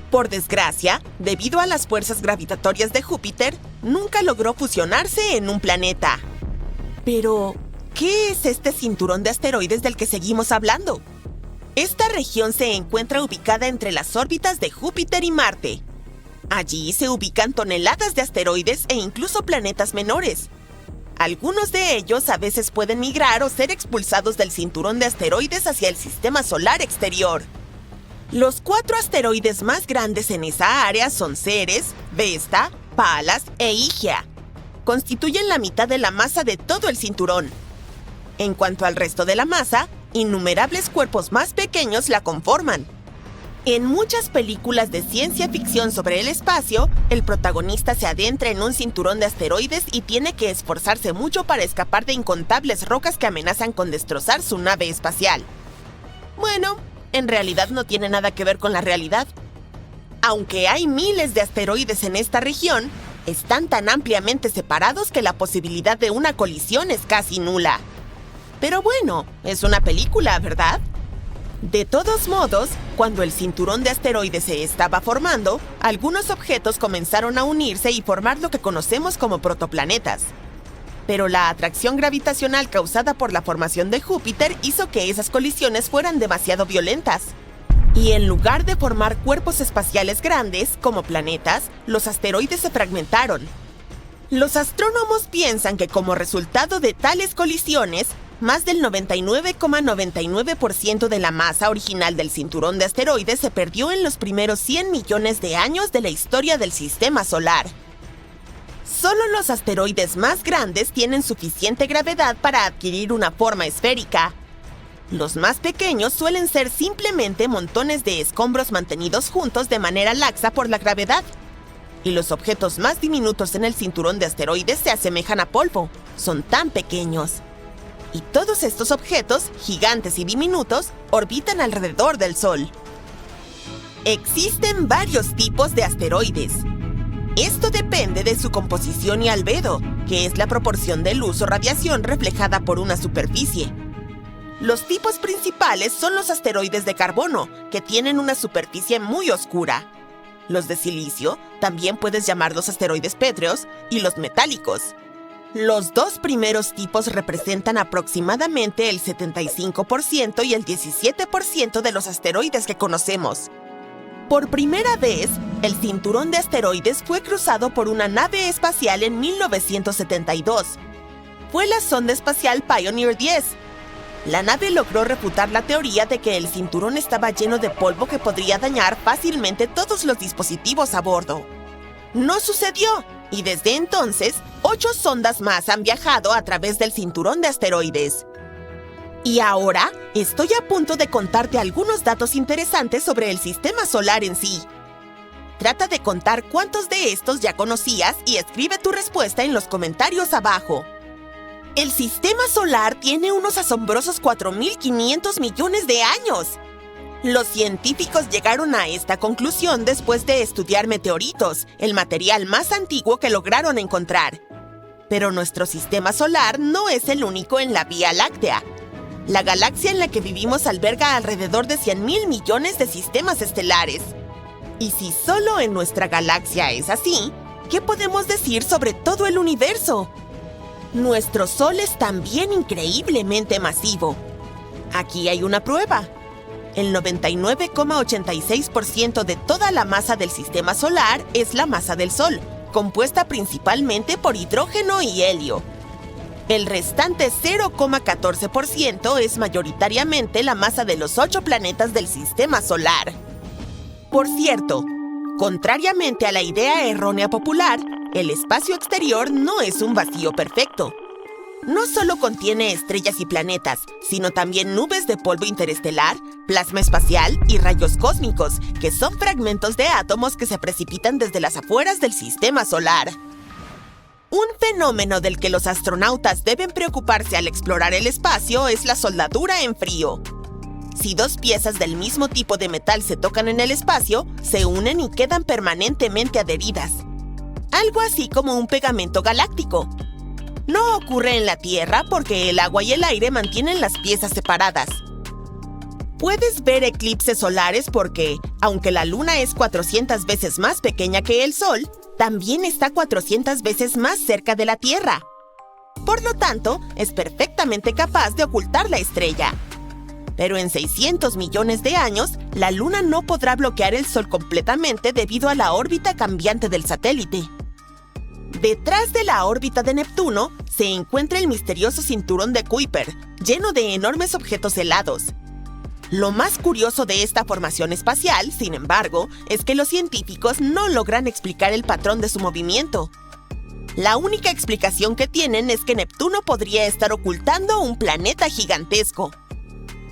Por desgracia, debido a las fuerzas gravitatorias de Júpiter, nunca logró fusionarse en un planeta. Pero, ¿qué es este cinturón de asteroides del que seguimos hablando? Esta región se encuentra ubicada entre las órbitas de Júpiter y Marte. Allí se ubican toneladas de asteroides e incluso planetas menores. Algunos de ellos a veces pueden migrar o ser expulsados del cinturón de asteroides hacia el sistema solar exterior. Los 4 asteroides más grandes en esa área son Ceres, Vesta, Pallas e Higia. Constituyen la mitad de la masa de todo el cinturón. En cuanto al resto de la masa, innumerables cuerpos más pequeños la conforman. En muchas películas de ciencia ficción sobre el espacio, el protagonista se adentra en un cinturón de asteroides y tiene que esforzarse mucho para escapar de incontables rocas que amenazan con destrozar su nave espacial. Bueno, en realidad no tiene nada que ver con la realidad. Aunque hay miles de asteroides en esta región, están tan ampliamente separados que la posibilidad de una colisión es casi nula. Pero bueno, es una película, ¿verdad? De todos modos, cuando el cinturón de asteroides se estaba formando, algunos objetos comenzaron a unirse y formar lo que conocemos como protoplanetas. Pero la atracción gravitacional causada por la formación de Júpiter hizo que esas colisiones fueran demasiado violentas. Y en lugar de formar cuerpos espaciales grandes, como planetas, los asteroides se fragmentaron. Los astrónomos piensan que como resultado de tales colisiones, más del 99,99% de la masa original del cinturón de asteroides se perdió en los primeros 100 millones de años de la historia del sistema solar. Solo los asteroides más grandes tienen suficiente gravedad para adquirir una forma esférica. Los más pequeños suelen ser simplemente montones de escombros mantenidos juntos de manera laxa por la gravedad. Y los objetos más diminutos en el cinturón de asteroides se asemejan a polvo, son tan pequeños. Y todos estos objetos, gigantes y diminutos, orbitan alrededor del Sol. Existen varios tipos de asteroides. Esto depende de su composición y albedo, que es la proporción de luz o radiación reflejada por una superficie. Los tipos principales son los asteroides de carbono, que tienen una superficie muy oscura. Los de silicio, también puedes llamarlos asteroides pétreos, y los metálicos. Los dos primeros tipos representan aproximadamente el 75% y el 17% de los asteroides que conocemos. Por primera vez, el cinturón de asteroides fue cruzado por una nave espacial en 1972. Fue la sonda espacial Pioneer 10. La nave logró refutar la teoría de que el cinturón estaba lleno de polvo que podría dañar fácilmente todos los dispositivos a bordo. No sucedió, y desde entonces, 8 sondas más han viajado a través del cinturón de asteroides. Y ahora, estoy a punto de contarte algunos datos interesantes sobre el sistema solar en sí. Trata de contar cuántos de estos ya conocías y escribe tu respuesta en los comentarios abajo. El sistema solar tiene unos asombrosos 4.500 millones de años. Los científicos llegaron a esta conclusión después de estudiar meteoritos, el material más antiguo que lograron encontrar. Pero nuestro sistema solar no es el único en la Vía Láctea. La galaxia en la que vivimos alberga alrededor de 100.000 millones de sistemas estelares. Y si solo en nuestra galaxia es así, ¿qué podemos decir sobre todo el universo? Nuestro Sol es también increíblemente masivo. Aquí hay una prueba. El 99,86% de toda la masa del sistema solar es la masa del Sol, compuesta principalmente por hidrógeno y helio. El restante 0,14% es mayoritariamente la masa de los 8 planetas del sistema solar. Por cierto, contrariamente a la idea errónea popular, el espacio exterior no es un vacío perfecto. No solo contiene estrellas y planetas, sino también nubes de polvo interestelar, plasma espacial y rayos cósmicos, que son fragmentos de átomos que se precipitan desde las afueras del sistema solar. Un fenómeno del que los astronautas deben preocuparse al explorar el espacio es la soldadura en frío. Si 2 piezas del mismo tipo de metal se tocan en el espacio, se unen y quedan permanentemente adheridas. Algo así como un pegamento galáctico. No ocurre en la Tierra porque el agua y el aire mantienen las piezas separadas. Puedes ver eclipses solares porque, aunque la Luna es 400 veces más pequeña que el Sol, también está 400 veces más cerca de la Tierra. Por lo tanto, es perfectamente capaz de ocultar la estrella. Pero en 600 millones de años, la Luna no podrá bloquear el Sol completamente debido a la órbita cambiante del satélite. Detrás de la órbita de Neptuno se encuentra el misterioso cinturón de Kuiper, lleno de enormes objetos helados. Lo más curioso de esta formación espacial, sin embargo, es que los científicos no logran explicar el patrón de su movimiento. La única explicación que tienen es que Neptuno podría estar ocultando un planeta gigantesco.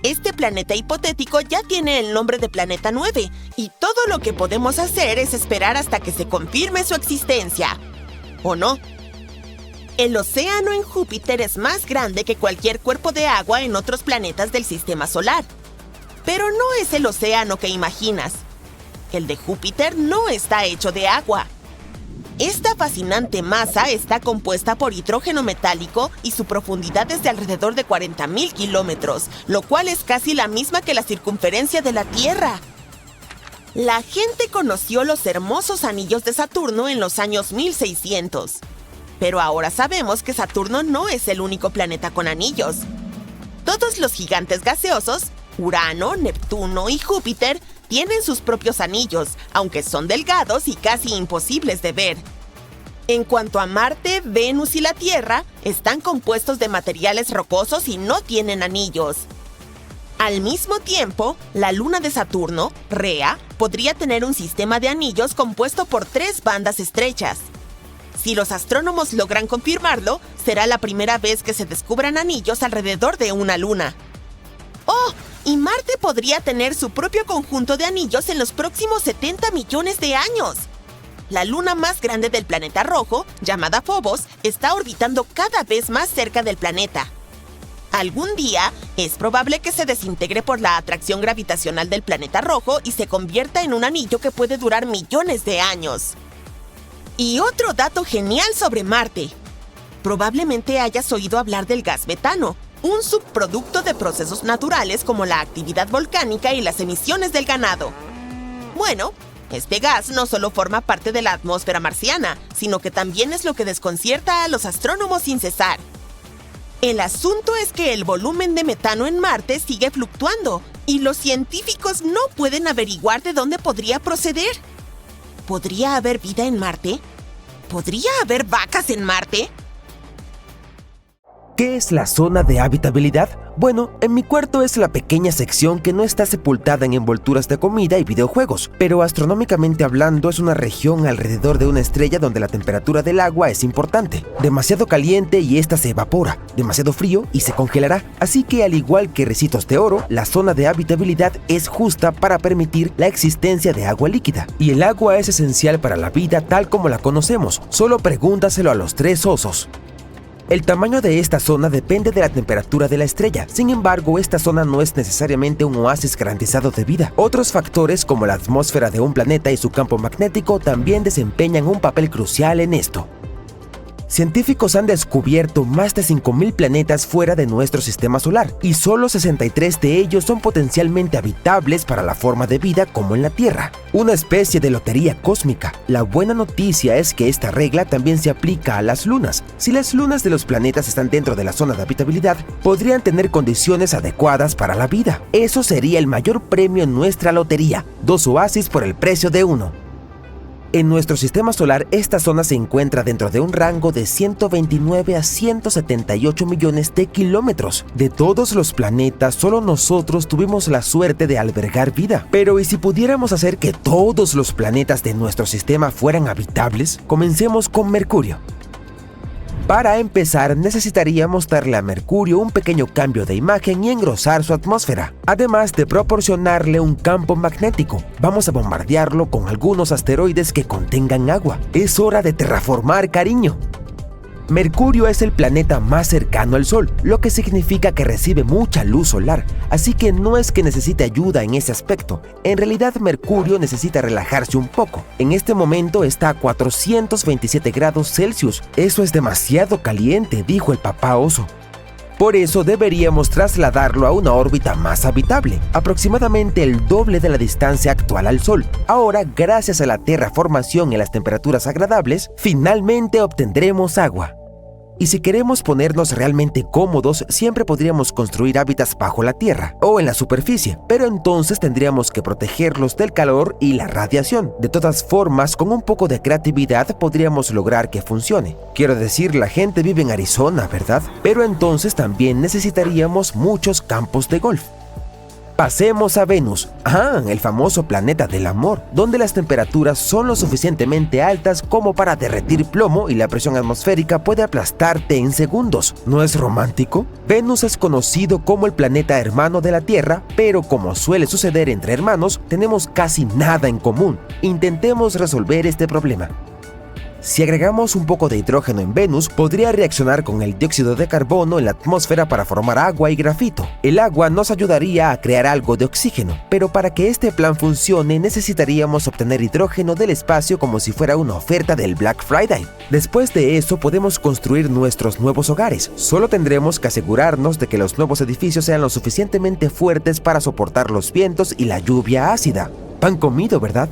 Este planeta hipotético ya tiene el nombre de Planeta 9, y todo lo que podemos hacer es esperar hasta que se confirme su existencia. ¿O no? El océano en Júpiter es más grande que cualquier cuerpo de agua en otros planetas del sistema solar. Pero no es el océano que imaginas. El de Júpiter no está hecho de agua. Esta fascinante masa está compuesta por hidrógeno metálico y su profundidad es de alrededor de 40.000 kilómetros, lo cual es casi la misma que la circunferencia de la Tierra. La gente conoció los hermosos anillos de Saturno en los años 1600. Pero ahora sabemos que Saturno no es el único planeta con anillos. Todos los gigantes gaseosos, Urano, Neptuno y Júpiter, tienen sus propios anillos, aunque son delgados y casi imposibles de ver. En cuanto a Marte, Venus y la Tierra, están compuestos de materiales rocosos y no tienen anillos. Al mismo tiempo, la luna de Saturno, Rea, podría tener un sistema de anillos compuesto por 3 bandas estrechas. Si los astrónomos logran confirmarlo, será la primera vez que se descubran anillos alrededor de una luna. ¡Oh! Y Marte podría tener su propio conjunto de anillos en los próximos 70 millones de años. La luna más grande del planeta rojo, llamada Phobos, está orbitando cada vez más cerca del planeta. Algún día, es probable que se desintegre por la atracción gravitacional del planeta rojo y se convierta en un anillo que puede durar millones de años. Y otro dato genial sobre Marte. Probablemente hayas oído hablar del gas metano, un subproducto de procesos naturales como la actividad volcánica y las emisiones del ganado. Bueno, este gas no solo forma parte de la atmósfera marciana, sino que también es lo que desconcierta a los astrónomos sin cesar. El asunto es que el volumen de metano en Marte sigue fluctuando y los científicos no pueden averiguar de dónde podría proceder. ¿Podría haber vida en Marte? ¿Podría haber vacas en Marte? ¿Qué es la zona de habitabilidad? Bueno, en mi cuarto es la pequeña sección que no está sepultada en envolturas de comida y videojuegos, pero astronómicamente hablando es una región alrededor de una estrella donde la temperatura del agua es importante. Demasiado caliente y esta se evapora, demasiado frío y se congelará, así que al igual que Recitos de Oro, la zona de habitabilidad es justa para permitir la existencia de agua líquida. Y el agua es esencial para la vida tal como la conocemos, solo pregúntaselo a los 3 osos. El tamaño de esta zona depende de la temperatura de la estrella, sin embargo, esta zona no es necesariamente un oasis garantizado de vida. Otros factores como la atmósfera de un planeta y su campo magnético también desempeñan un papel crucial en esto. Científicos han descubierto más de 5.000 planetas fuera de nuestro sistema solar, y solo 63 de ellos son potencialmente habitables para la forma de vida como en la Tierra. Una especie de lotería cósmica. La buena noticia es que esta regla también se aplica a las lunas. Si las lunas de los planetas están dentro de la zona de habitabilidad, podrían tener condiciones adecuadas para la vida. Eso sería el mayor premio en nuestra lotería, 2 oasis por el precio de 1. En nuestro sistema solar, esta zona se encuentra dentro de un rango de 129 a 178 millones de kilómetros. De todos los planetas, solo nosotros tuvimos la suerte de albergar vida. Pero ¿y si pudiéramos hacer que todos los planetas de nuestro sistema fueran habitables? Comencemos con Mercurio. Para empezar, necesitaríamos darle a Mercurio un pequeño cambio de imagen y engrosar su atmósfera, además de proporcionarle un campo magnético. Vamos a bombardearlo con algunos asteroides que contengan agua. Es hora de terraformar, cariño. Mercurio es el planeta más cercano al Sol, lo que significa que recibe mucha luz solar, así que no es que necesite ayuda en ese aspecto. En realidad, Mercurio necesita relajarse un poco. En este momento está a 427 grados Celsius. Eso es demasiado caliente, dijo el papá oso. Por eso deberíamos trasladarlo a una órbita más habitable, aproximadamente el doble de la distancia actual al Sol. Ahora, gracias a la terraformación y las temperaturas agradables, finalmente obtendremos agua. Y si queremos ponernos realmente cómodos, siempre podríamos construir hábitats bajo la tierra o en la superficie, pero entonces tendríamos que protegerlos del calor y la radiación. De todas formas, con un poco de creatividad podríamos lograr que funcione. Quiero decir, la gente vive en Arizona, ¿verdad? Pero entonces también necesitaríamos muchos campos de golf. Pasemos a Venus, el famoso planeta del amor, donde las temperaturas son lo suficientemente altas como para derretir plomo y la presión atmosférica puede aplastarte en segundos. ¿No es romántico? Venus es conocido como el planeta hermano de la Tierra, pero como suele suceder entre hermanos, tenemos casi nada en común. Intentemos resolver este problema. Si agregamos un poco de hidrógeno en Venus, podría reaccionar con el dióxido de carbono en la atmósfera para formar agua y grafito. El agua nos ayudaría a crear algo de oxígeno, pero para que este plan funcione necesitaríamos obtener hidrógeno del espacio como si fuera una oferta del Black Friday. Después de eso podemos construir nuestros nuevos hogares. Solo tendremos que asegurarnos de que los nuevos edificios sean lo suficientemente fuertes para soportar los vientos y la lluvia ácida. Pan comido, ¿verdad?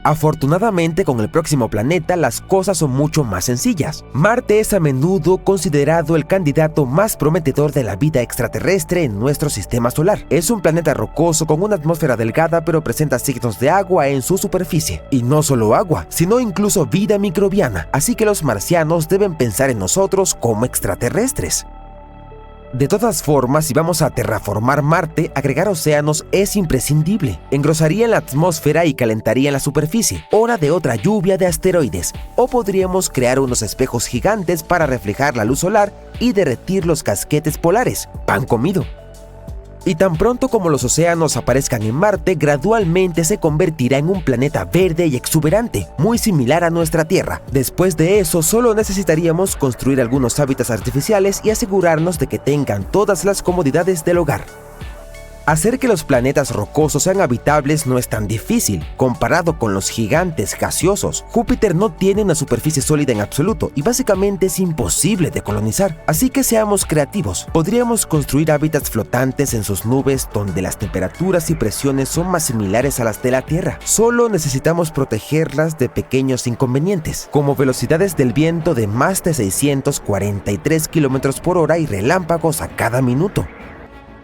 Afortunadamente, con el próximo planeta las cosas son mucho más sencillas. Marte es a menudo considerado el candidato más prometedor de la vida extraterrestre en nuestro sistema solar. Es un planeta rocoso con una atmósfera delgada, pero presenta signos de agua en su superficie. Y no solo agua, sino incluso vida microbiana, así que los marcianos deben pensar en nosotros como extraterrestres. De todas formas, si vamos a terraformar Marte, agregar océanos es imprescindible. Engrosarían la atmósfera y calentarían la superficie. Hora de otra lluvia de asteroides. O podríamos crear unos espejos gigantes para reflejar la luz solar y derretir los casquetes polares. Pan comido. Y tan pronto como los océanos aparezcan en Marte, gradualmente se convertirá en un planeta verde y exuberante, muy similar a nuestra Tierra. Después de eso, solo necesitaríamos construir algunos hábitats artificiales y asegurarnos de que tengan todas las comodidades del hogar. Hacer que los planetas rocosos sean habitables no es tan difícil. Comparado con los gigantes gaseosos, Júpiter no tiene una superficie sólida en absoluto y básicamente es imposible de colonizar. Así que seamos creativos. Podríamos construir hábitats flotantes en sus nubes donde las temperaturas y presiones son más similares a las de la Tierra. Solo necesitamos protegerlas de pequeños inconvenientes, como velocidades del viento de más de 643 km por hora y relámpagos a cada minuto.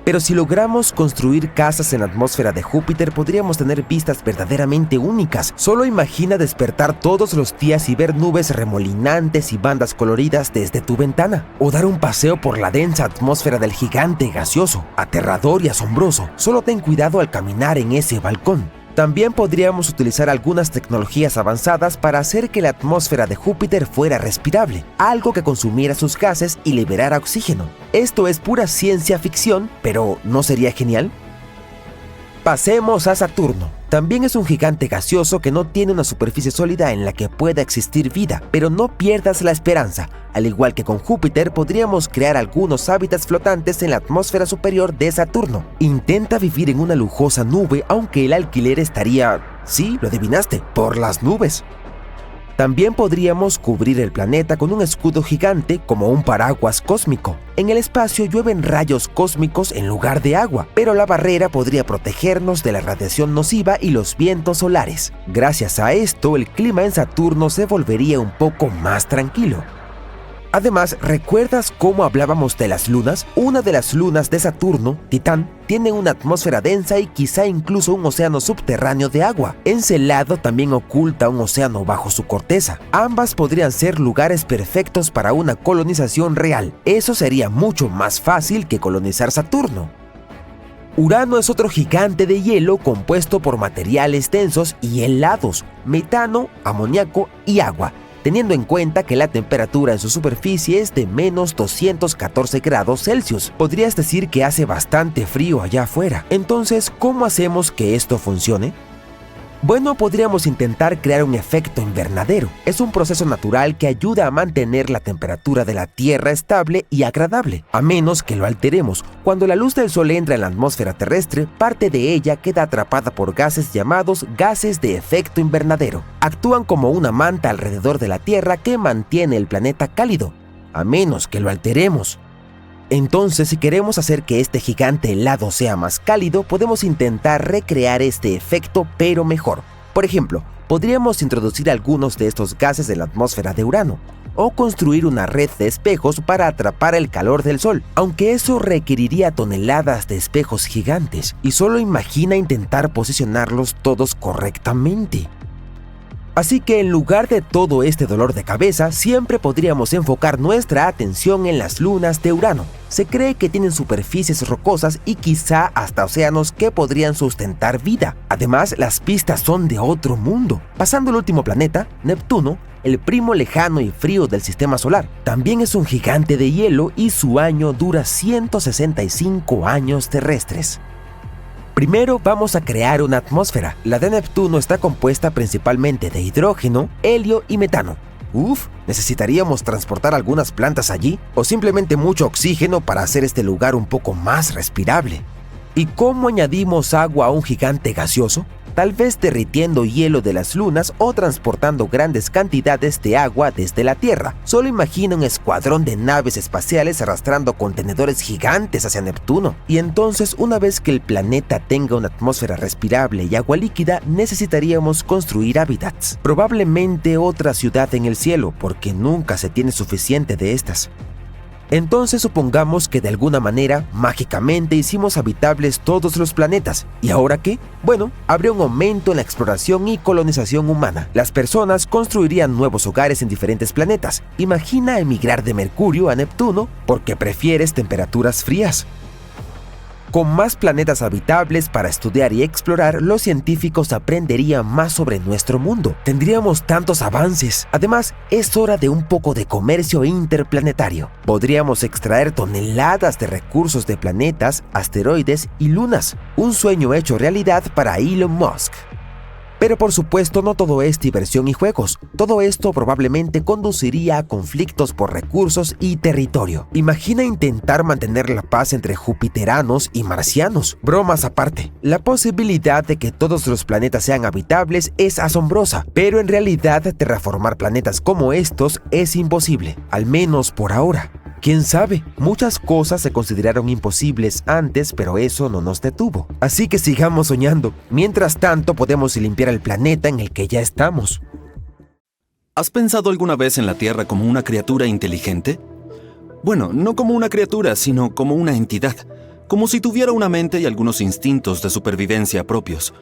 Pero si logramos construir casas en la atmósfera de Júpiter, podríamos tener vistas verdaderamente únicas. Solo imagina despertar todos los días y ver nubes remolinantes y bandas coloridas desde tu ventana. O dar un paseo por la densa atmósfera del gigante gaseoso, aterrador y asombroso. Solo ten cuidado al caminar en ese balcón. También podríamos utilizar algunas tecnologías avanzadas para hacer que la atmósfera de Júpiter fuera respirable, algo que consumiera sus gases y liberara oxígeno. Esto es pura ciencia ficción, pero ¿no sería genial? Pasemos a Saturno. También es un gigante gaseoso que no tiene una superficie sólida en la que pueda existir vida, pero no pierdas la esperanza. Al igual que con Júpiter, podríamos crear algunos hábitats flotantes en la atmósfera superior de Saturno. Intenta vivir en una lujosa nube, aunque el alquiler estaría, sí, lo adivinaste, por las nubes. También podríamos cubrir el planeta con un escudo gigante como un paraguas cósmico. En el espacio llueven rayos cósmicos en lugar de agua, pero la barrera podría protegernos de la radiación nociva y los vientos solares. Gracias a esto, el clima en Saturno se volvería un poco más tranquilo. Además, ¿recuerdas cómo hablábamos de las lunas? Una de las lunas de Saturno, Titán, tiene una atmósfera densa y quizá incluso un océano subterráneo de agua. Encelado también oculta un océano bajo su corteza. Ambas podrían ser lugares perfectos para una colonización real. Eso sería mucho más fácil que colonizar Saturno. Urano es otro gigante de hielo compuesto por materiales densos y helados, metano, amoníaco y agua. Teniendo en cuenta que la temperatura en su superficie es de menos 214 grados Celsius. Podrías decir que hace bastante frío allá afuera. Entonces, ¿cómo hacemos que esto funcione? Bueno, podríamos intentar crear un efecto invernadero. Es un proceso natural que ayuda a mantener la temperatura de la Tierra estable y agradable, a menos que lo alteremos. Cuando la luz del Sol entra en la atmósfera terrestre, parte de ella queda atrapada por gases llamados gases de efecto invernadero. Actúan como una manta alrededor de la Tierra que mantiene el planeta cálido, a menos que lo alteremos. Entonces, si queremos hacer que este gigante helado sea más cálido, podemos intentar recrear este efecto, pero mejor. Por ejemplo, podríamos introducir algunos de estos gases en la atmósfera de Urano, o construir una red de espejos para atrapar el calor del Sol, aunque eso requeriría toneladas de espejos gigantes, y solo imagina intentar posicionarlos todos correctamente. Así que en lugar de todo este dolor de cabeza, siempre podríamos enfocar nuestra atención en las lunas de Urano. Se cree que tienen superficies rocosas y quizá hasta océanos que podrían sustentar vida. Además, las pistas son de otro mundo. Pasando al último planeta, Neptuno, el primo lejano y frío del sistema solar. También es un gigante de hielo y su año dura 165 años terrestres. Primero vamos a crear una atmósfera. La de Neptuno está compuesta principalmente de hidrógeno, helio y metano. ¿Necesitaríamos transportar algunas plantas allí? ¿O simplemente mucho oxígeno para hacer este lugar un poco más respirable? ¿Y cómo añadimos agua a un gigante gaseoso? Tal vez derritiendo hielo de las lunas o transportando grandes cantidades de agua desde la Tierra. Solo imagina un escuadrón de naves espaciales arrastrando contenedores gigantes hacia Neptuno. Y entonces, una vez que el planeta tenga una atmósfera respirable y agua líquida, necesitaríamos construir hábitats. Probablemente otra ciudad en el cielo, porque nunca se tiene suficiente de estas. Entonces supongamos que de alguna manera, mágicamente hicimos habitables todos los planetas. ¿Y ahora qué? Bueno, habría un aumento en la exploración y colonización humana. Las personas construirían nuevos hogares en diferentes planetas. Imagina emigrar de Mercurio a Neptuno porque prefieres temperaturas frías. Con más planetas habitables para estudiar y explorar, los científicos aprenderían más sobre nuestro mundo. Tendríamos tantos avances. Además, es hora de un poco de comercio interplanetario. Podríamos extraer toneladas de recursos de planetas, asteroides y lunas. Un sueño hecho realidad para Elon Musk. Pero por supuesto no todo es diversión y juegos. Todo esto probablemente conduciría a conflictos por recursos y territorio. Imagina intentar mantener la paz entre jupiteranos y marcianos. Bromas aparte, la posibilidad de que todos los planetas sean habitables es asombrosa, pero en realidad terraformar planetas como estos es imposible, al menos por ahora. ¿Quién sabe? Muchas cosas se consideraron imposibles antes, pero eso no nos detuvo. Así que sigamos soñando. Mientras tanto, podemos limpiar el planeta en el que ya estamos. ¿Has pensado alguna vez en la Tierra como una criatura inteligente? Bueno, no como una criatura, sino como una entidad. Como si tuviera una mente y algunos instintos de supervivencia propios.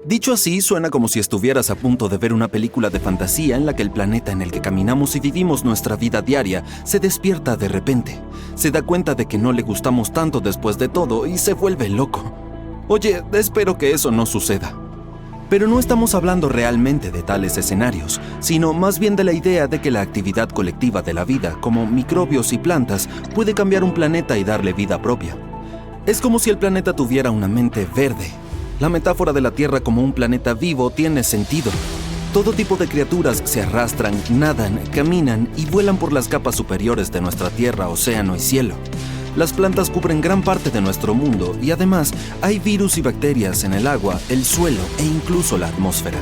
Dicho así, suena como si estuvieras a punto de ver una película de fantasía en la que el planeta en el que caminamos y vivimos nuestra vida diaria se despierta de repente. Se da cuenta de que no le gustamos tanto después de todo y se vuelve loco. Oye, espero que eso no suceda. Pero no estamos hablando realmente de tales escenarios, sino más bien de la idea de que la actividad colectiva de la vida, como microbios y plantas, puede cambiar un planeta y darle vida propia. Es como si el planeta tuviera una mente verde. La metáfora de la Tierra como un planeta vivo tiene sentido. Todo tipo de criaturas se arrastran, nadan, caminan y vuelan por las capas superiores de nuestra Tierra, océano y cielo. Las plantas cubren gran parte de nuestro mundo y además hay virus y bacterias en el agua, el suelo e incluso la atmósfera.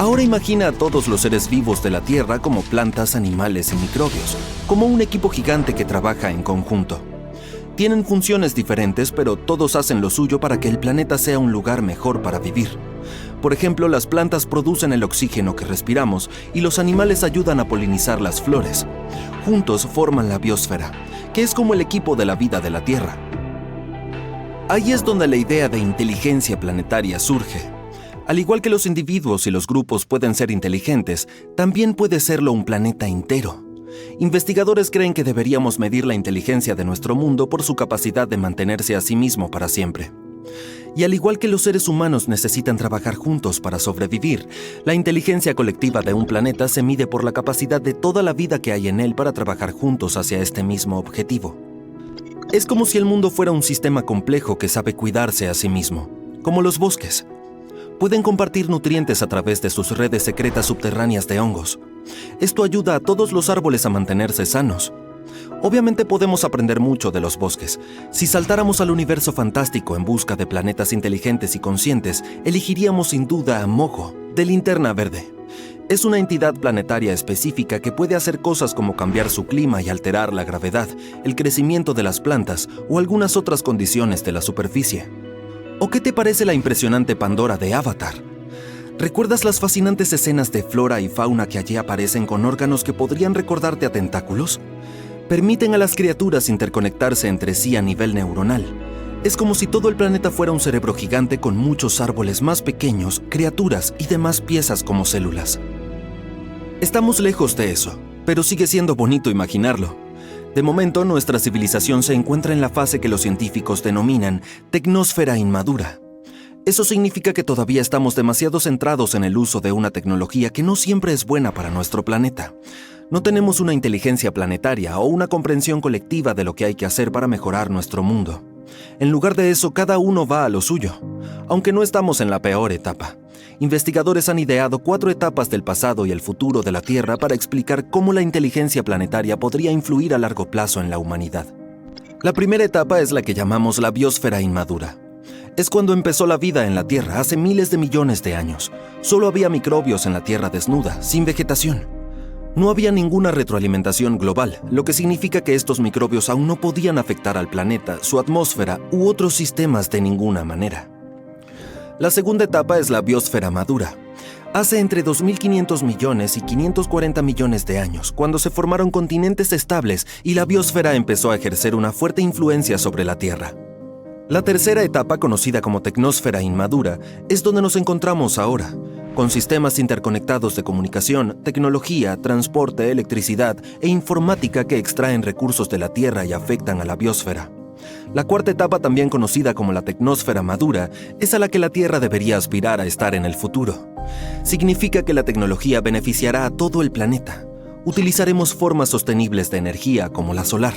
Ahora imagina a todos los seres vivos de la Tierra como plantas, animales y microbios, como un equipo gigante que trabaja en conjunto. Tienen funciones diferentes, pero todos hacen lo suyo para que el planeta sea un lugar mejor para vivir. Por ejemplo, las plantas producen el oxígeno que respiramos y los animales ayudan a polinizar las flores. Juntos forman la biosfera, que es como el equipo de la vida de la Tierra. Ahí es donde la idea de inteligencia planetaria surge. Al igual que los individuos y los grupos pueden ser inteligentes, también puede serlo un planeta entero. Investigadores creen que deberíamos medir la inteligencia de nuestro mundo por su capacidad de mantenerse a sí mismo para siempre. Y al igual que los seres humanos necesitan trabajar juntos para sobrevivir, la inteligencia colectiva de un planeta se mide por la capacidad de toda la vida que hay en él para trabajar juntos hacia este mismo objetivo. Es como si el mundo fuera un sistema complejo que sabe cuidarse a sí mismo, como los bosques. Pueden compartir nutrientes a través de sus redes secretas subterráneas de hongos. Esto ayuda a todos los árboles a mantenerse sanos. Obviamente podemos aprender mucho de los bosques. Si saltáramos al universo fantástico en busca de planetas inteligentes y conscientes, elegiríamos sin duda a Mogo, de Linterna Verde. Es una entidad planetaria específica que puede hacer cosas como cambiar su clima y alterar la gravedad, el crecimiento de las plantas o algunas otras condiciones de la superficie. ¿O qué te parece la impresionante Pandora de Avatar? ¿Recuerdas las fascinantes escenas de flora y fauna que allí aparecen con órganos que podrían recordarte a tentáculos? Permiten a las criaturas interconectarse entre sí a nivel neuronal. Es como si todo el planeta fuera un cerebro gigante con muchos árboles más pequeños, criaturas y demás piezas como células. Estamos lejos de eso, pero sigue siendo bonito imaginarlo. De momento, nuestra civilización se encuentra en la fase que los científicos denominan tecnósfera inmadura. Eso significa que todavía estamos demasiado centrados en el uso de una tecnología que no siempre es buena para nuestro planeta. No tenemos una inteligencia planetaria o una comprensión colectiva de lo que hay que hacer para mejorar nuestro mundo. En lugar de eso, cada uno va a lo suyo, aunque no estamos en la peor etapa. Investigadores han ideado 4 etapas del pasado y el futuro de la Tierra para explicar cómo la inteligencia planetaria podría influir a largo plazo en la humanidad. La primera etapa es la que llamamos la biosfera inmadura. Es cuando empezó la vida en la Tierra hace miles de millones de años. Solo había microbios en la Tierra desnuda, sin vegetación. No había ninguna retroalimentación global, lo que significa que estos microbios aún no podían afectar al planeta, su atmósfera u otros sistemas de ninguna manera. La segunda etapa es la biosfera madura. Hace entre 2.500 millones y 540 millones de años, cuando se formaron continentes estables y la biosfera empezó a ejercer una fuerte influencia sobre la Tierra. La tercera etapa, conocida como tecnósfera inmadura, es donde nos encontramos ahora, con sistemas interconectados de comunicación, tecnología, transporte, electricidad e informática que extraen recursos de la Tierra y afectan a la biosfera. La cuarta etapa, también conocida como la tecnósfera madura, es a la que la Tierra debería aspirar a estar en el futuro. Significa que la tecnología beneficiará a todo el planeta. Utilizaremos formas sostenibles de energía como la solar.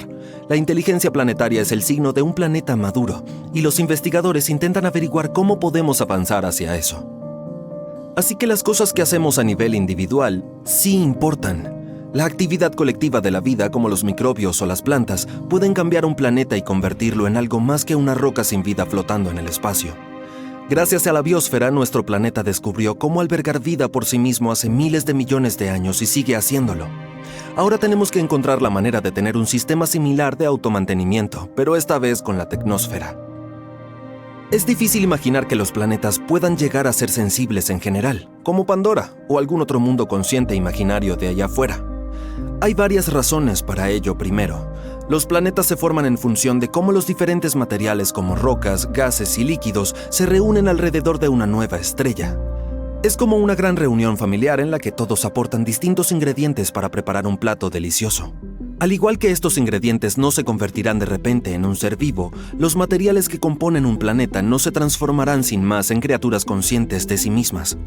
La inteligencia planetaria es el signo de un planeta maduro, y los investigadores intentan averiguar cómo podemos avanzar hacia eso. Así que las cosas que hacemos a nivel individual sí importan. La actividad colectiva de la vida, como los microbios o las plantas, pueden cambiar un planeta y convertirlo en algo más que una roca sin vida flotando en el espacio. Gracias a la biosfera, nuestro planeta descubrió cómo albergar vida por sí mismo hace miles de millones de años y sigue haciéndolo. Ahora tenemos que encontrar la manera de tener un sistema similar de automantenimiento, pero esta vez con la tecnósfera. Es difícil imaginar que los planetas puedan llegar a ser sensibles en general, como Pandora o algún otro mundo consciente imaginario de allá afuera. Hay varias razones para ello. Primero, los planetas se forman en función de cómo los diferentes materiales como rocas, gases y líquidos se reúnen alrededor de una nueva estrella. Es como una gran reunión familiar en la que todos aportan distintos ingredientes para preparar un plato delicioso. Al igual que estos ingredientes no se convertirán de repente en un ser vivo, los materiales que componen un planeta no se transformarán sin más en criaturas conscientes de sí mismas.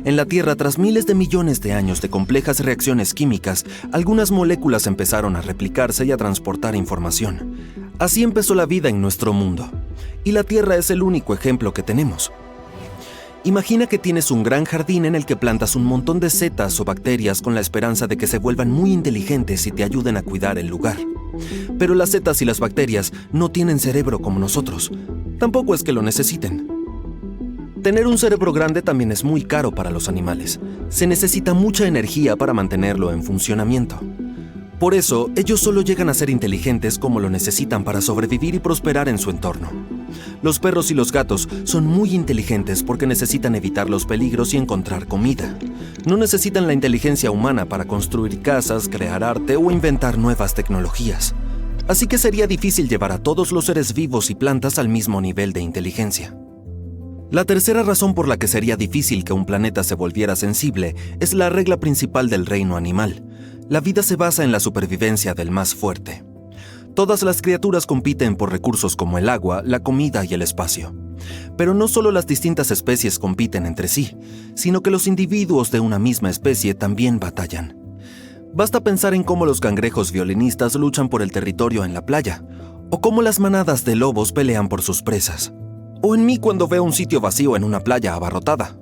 En la Tierra, tras miles de millones de años de complejas reacciones químicas, algunas moléculas empezaron a replicarse y a transportar información. Así empezó la vida en nuestro mundo. Y la Tierra es el único ejemplo que tenemos. Imagina que tienes un gran jardín en el que plantas un montón de setas o bacterias con la esperanza de que se vuelvan muy inteligentes y te ayuden a cuidar el lugar. Pero las setas y las bacterias no tienen cerebro como nosotros. Tampoco es que lo necesiten. Tener un cerebro grande también es muy caro para los animales. Se necesita mucha energía para mantenerlo en funcionamiento. Por eso, ellos solo llegan a ser inteligentes como lo necesitan para sobrevivir y prosperar en su entorno. Los perros y los gatos son muy inteligentes porque necesitan evitar los peligros y encontrar comida. No necesitan la inteligencia humana para construir casas, crear arte o inventar nuevas tecnologías. Así que sería difícil llevar a todos los seres vivos y plantas al mismo nivel de inteligencia. La tercera razón por la que sería difícil que un planeta se volviera sensible es la regla principal del reino animal. La vida se basa en la supervivencia del más fuerte. Todas las criaturas compiten por recursos como el agua, la comida y el espacio. Pero no solo las distintas especies compiten entre sí, sino que los individuos de una misma especie también batallan. Basta pensar en cómo los cangrejos violinistas luchan por el territorio en la playa, o cómo las manadas de lobos pelean por sus presas. O en mí cuando veo un sitio vacío en una playa abarrotada.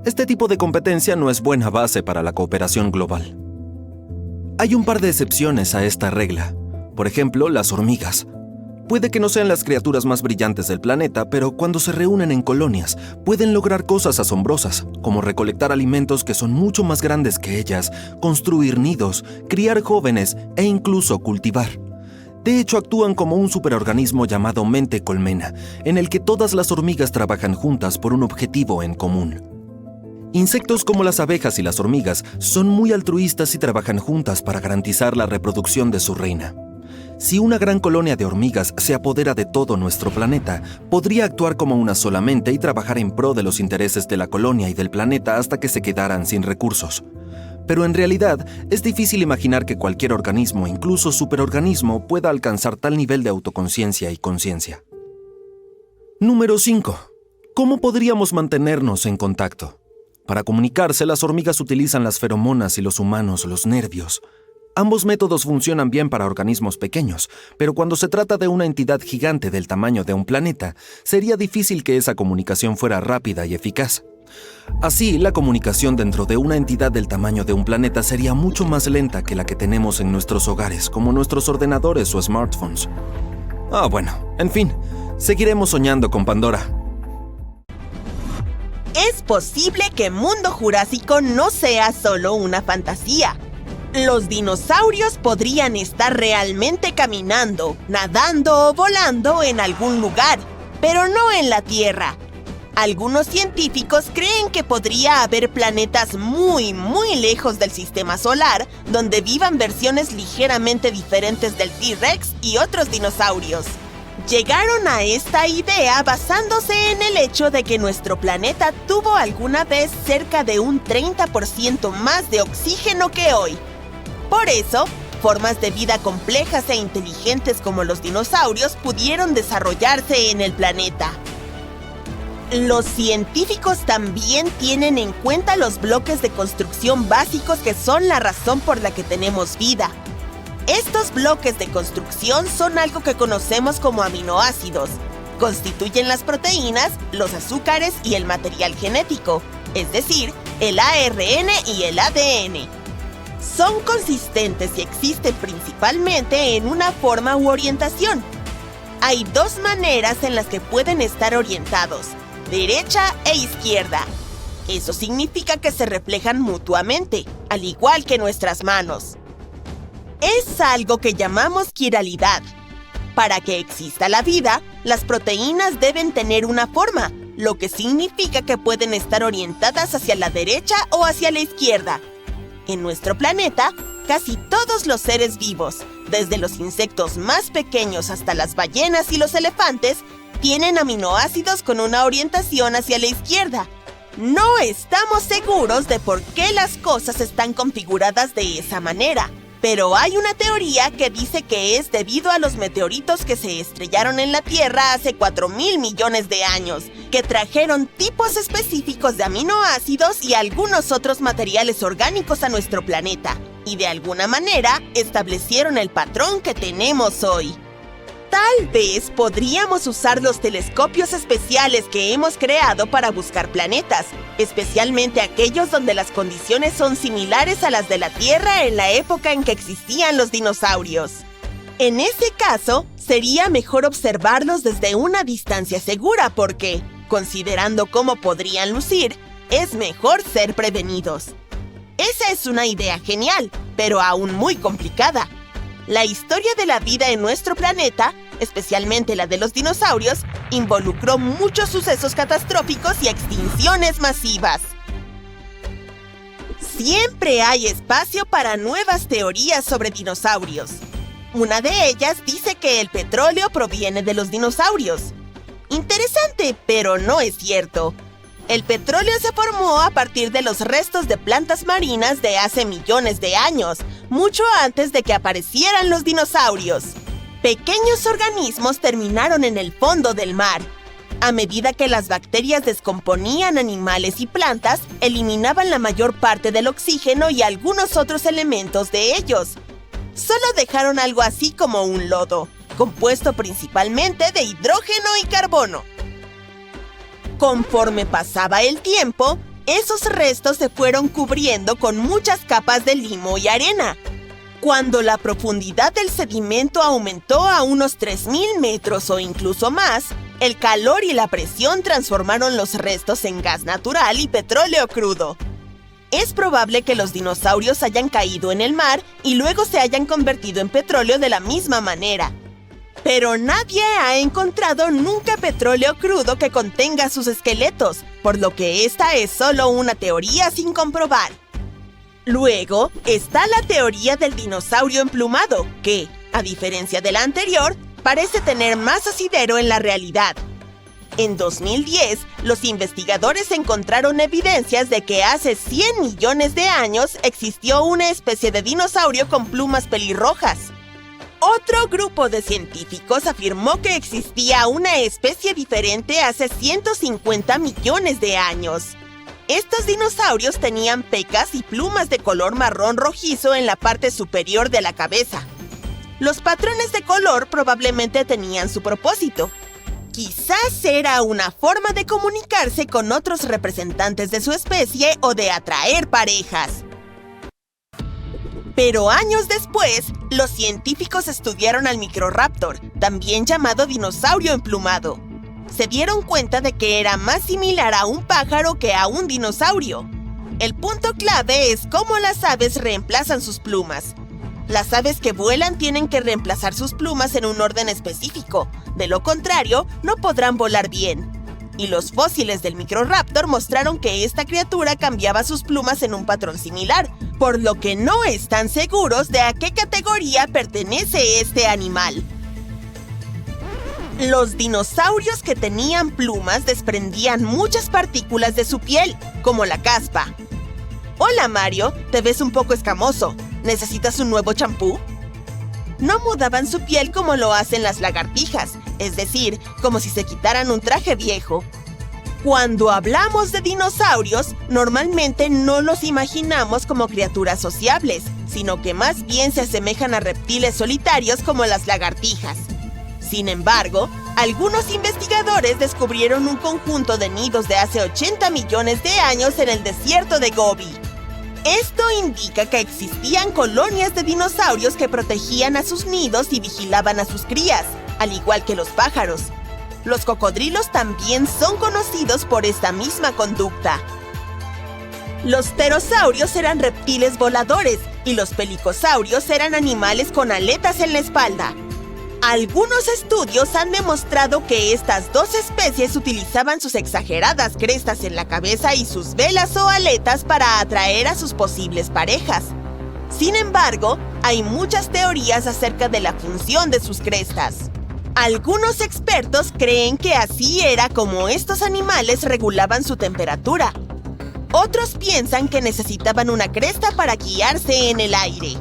Este tipo de competencia no es buena base para la cooperación global. Hay un par de excepciones a esta regla. Por ejemplo, las hormigas. Puede que no sean las criaturas más brillantes del planeta, pero cuando se reúnen en colonias, pueden lograr cosas asombrosas, como recolectar alimentos que son mucho más grandes que ellas, construir nidos, criar jóvenes e incluso cultivar. De hecho, actúan como un superorganismo llamado mente colmena, en el que todas las hormigas trabajan juntas por un objetivo en común. Insectos como las abejas y las hormigas son muy altruistas y trabajan juntas para garantizar la reproducción de su reina. Si una gran colonia de hormigas se apodera de todo nuestro planeta, podría actuar como una sola mente y trabajar en pro de los intereses de la colonia y del planeta hasta que se quedaran sin recursos. Pero en realidad, es difícil imaginar que cualquier organismo, incluso superorganismo, pueda alcanzar tal nivel de autoconciencia y conciencia. Número 5. ¿Cómo podríamos mantenernos en contacto? Para comunicarse, las hormigas utilizan las feromonas y los humanos los nervios. Ambos métodos funcionan bien para organismos pequeños, pero cuando se trata de una entidad gigante del tamaño de un planeta, sería difícil que esa comunicación fuera rápida y eficaz. Así, la comunicación dentro de una entidad del tamaño de un planeta sería mucho más lenta que la que tenemos en nuestros hogares, como nuestros ordenadores o smartphones. Bueno, en fin, seguiremos soñando con Pandora. Es posible que Mundo Jurásico no sea solo una fantasía. Los dinosaurios podrían estar realmente caminando, nadando o volando en algún lugar, pero no en la Tierra. Algunos científicos creen que podría haber planetas muy lejos del sistema solar donde vivan versiones ligeramente diferentes del T-Rex y otros dinosaurios. Llegaron a esta idea basándose en el hecho de que nuestro planeta tuvo alguna vez cerca de un 30% más de oxígeno que hoy. Por eso, formas de vida complejas e inteligentes como los dinosaurios pudieron desarrollarse en el planeta. Los científicos también tienen en cuenta los bloques de construcción básicos que son la razón por la que tenemos vida. Estos bloques de construcción son algo que conocemos como aminoácidos. Constituyen las proteínas, los azúcares y el material genético, es decir, el ARN y el ADN. Son consistentes y existen principalmente en una forma u orientación. Hay dos maneras en las que pueden estar orientados: derecha e izquierda. Eso significa que se reflejan mutuamente, al igual que nuestras manos. Es algo que llamamos quiralidad. Para que exista la vida, las proteínas deben tener una forma, lo que significa que pueden estar orientadas hacia la derecha o hacia la izquierda. En nuestro planeta, casi todos los seres vivos, desde los insectos más pequeños hasta las ballenas y los elefantes, tienen aminoácidos con una orientación hacia la izquierda. No estamos seguros de por qué las cosas están configuradas de esa manera, pero hay una teoría que dice que es debido a los meteoritos que se estrellaron en la Tierra hace 4.000 millones de años, que trajeron tipos específicos de aminoácidos y algunos otros materiales orgánicos a nuestro planeta, y de alguna manera establecieron el patrón que tenemos hoy. Tal vez podríamos usar los telescopios especiales que hemos creado para buscar planetas, especialmente aquellos donde las condiciones son similares a las de la Tierra en la época en que existían los dinosaurios. En ese caso, sería mejor observarlos desde una distancia segura porque, Considerando cómo podrían lucir, es mejor ser prevenidos. Esa es una idea genial, pero aún muy complicada. La historia de la vida en nuestro planeta, especialmente la de los dinosaurios, involucró muchos sucesos catastróficos y extinciones masivas. Siempre hay espacio para nuevas teorías sobre dinosaurios. Una de ellas dice que el petróleo proviene de los dinosaurios. Interesante, pero no es cierto. El petróleo se formó a partir de los restos de plantas marinas de hace millones de años, mucho antes de que aparecieran los dinosaurios. Pequeños organismos terminaron en el fondo del mar. A medida que las bacterias descomponían animales y plantas, eliminaban la mayor parte del oxígeno y algunos otros elementos de ellos. Solo dejaron algo así como un lodo, compuesto principalmente de hidrógeno y carbono. Conforme pasaba el tiempo, esos restos se fueron cubriendo con muchas capas de limo y arena. Cuando la profundidad del sedimento aumentó a unos 3.000 metros o incluso más, el calor y la presión transformaron los restos en gas natural y petróleo crudo. Es probable que los dinosaurios hayan caído en el mar y luego se hayan convertido en petróleo de la misma manera. Pero nadie ha encontrado nunca petróleo crudo que contenga sus esqueletos, por lo que esta es solo una teoría sin comprobar. Luego está la teoría del dinosaurio emplumado, que, a diferencia de la anterior, parece tener más asidero en la realidad. En 2010, los investigadores encontraron evidencias de que hace 100 millones de años existió una especie de dinosaurio con plumas pelirrojas. Otro grupo de científicos afirmó que existía una especie diferente hace 150 millones de años. Estos dinosaurios tenían pecas y plumas de color marrón rojizo en la parte superior de la cabeza. Los patrones de color probablemente tenían su propósito. Quizás era una forma de comunicarse con otros representantes de su especie o de atraer parejas. Pero años después, los científicos estudiaron al Microraptor, también llamado dinosaurio emplumado. Se dieron cuenta de que era más similar a un pájaro que a un dinosaurio. El punto clave es cómo las aves reemplazan sus plumas. Las aves que vuelan tienen que reemplazar sus plumas en un orden específico, de lo contrario, no podrán volar bien. Y los fósiles del Microraptor mostraron que esta criatura cambiaba sus plumas en un patrón similar, por lo que no están seguros de a qué categoría pertenece este animal. Los dinosaurios que tenían plumas desprendían muchas partículas de su piel, como la caspa. Hola Mario, te ves un poco escamoso. ¿Necesitas un nuevo champú? No mudaban su piel como lo hacen las lagartijas, es decir, como si se quitaran un traje viejo. Cuando hablamos de dinosaurios, normalmente no los imaginamos como criaturas sociables, sino que más bien se asemejan a reptiles solitarios como las lagartijas. Sin embargo, algunos investigadores descubrieron un conjunto de nidos de hace 80 millones de años en el desierto de Gobi. Esto indica que existían colonias de dinosaurios que protegían a sus nidos y vigilaban a sus crías, al igual que los pájaros. Los cocodrilos también son conocidos por esta misma conducta. Los pterosaurios eran reptiles voladores y los pelicosaurios eran animales con aletas en la espalda. Algunos estudios han demostrado que estas dos especies utilizaban sus exageradas crestas en la cabeza y sus velas o aletas para atraer a sus posibles parejas. Sin embargo, hay muchas teorías acerca de la función de sus crestas. Algunos expertos creen que así era como estos animales regulaban su temperatura. Otros piensan que necesitaban una cresta para guiarse en el aire.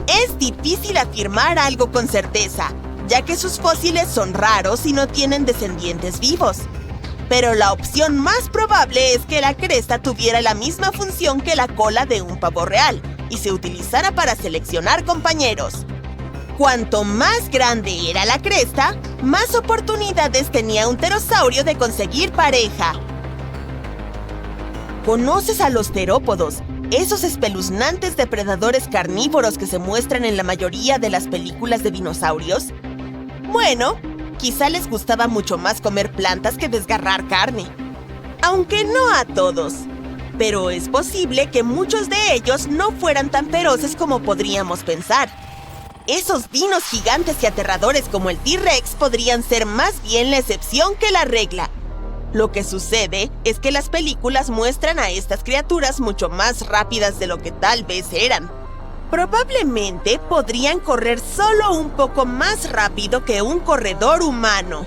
Es difícil afirmar algo con certeza, ya que sus fósiles son raros y no tienen descendientes vivos. Pero la opción más probable es que la cresta tuviera la misma función que la cola de un pavo real y se utilizara para seleccionar compañeros. Cuanto más grande era la cresta, más oportunidades tenía un pterosaurio de conseguir pareja. ¿Conoces a los terópodos? Esos espeluznantes depredadores carnívoros que se muestran en la mayoría de las películas de dinosaurios. Bueno, quizá les gustaba mucho más comer plantas que desgarrar carne. Aunque no a todos. Pero es posible que muchos de ellos no fueran tan feroces como podríamos pensar. Esos dinos gigantes y aterradores como el T-Rex podrían ser más bien la excepción que la regla. Lo que sucede es que las películas muestran a estas criaturas mucho más rápidas de lo que tal vez eran. Probablemente podrían correr solo un poco más rápido que un corredor humano.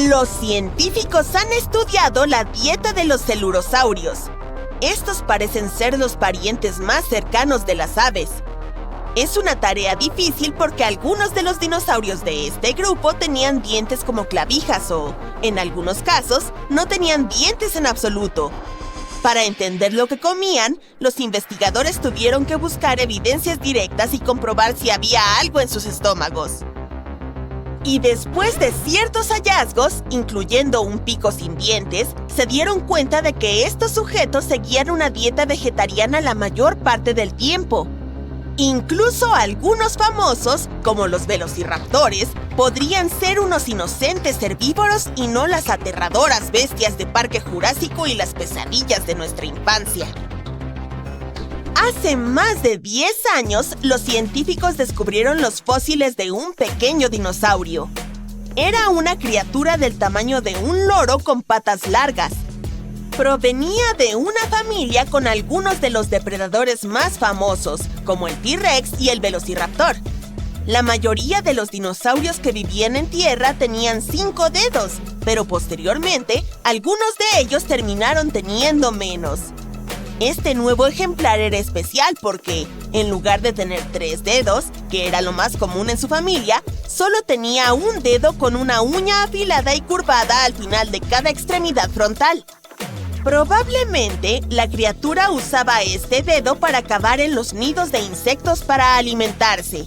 Los científicos han estudiado la dieta de los celurosaurios. Estos parecen ser los parientes más cercanos de las aves. Es una tarea difícil porque algunos de los dinosaurios de este grupo tenían dientes como clavijas o, en algunos casos, no tenían dientes en absoluto. Para entender lo que comían, los investigadores tuvieron que buscar evidencias directas y comprobar si había algo en sus estómagos. Y después de ciertos hallazgos, incluyendo un pico sin dientes, se dieron cuenta de que estos sujetos seguían una dieta vegetariana la mayor parte del tiempo. Incluso algunos famosos, como los velociraptores, podrían ser unos inocentes herbívoros y no las aterradoras bestias de Parque Jurásico y las pesadillas de nuestra infancia. Hace más de 10 años, los científicos descubrieron los fósiles de un pequeño dinosaurio. Era una criatura del tamaño de un loro con patas largas. Provenía de una familia con algunos de los depredadores más famosos, como el T-Rex y el Velociraptor. La mayoría de los dinosaurios que vivían en tierra tenían 5 dedos, pero posteriormente, algunos de ellos terminaron teniendo menos. Este nuevo ejemplar era especial porque, en lugar de tener 3 dedos, que era lo más común en su familia, solo tenía un dedo con una uña afilada y curvada al final de cada extremidad frontal. Probablemente, la criatura usaba este dedo para cavar en los nidos de insectos para alimentarse.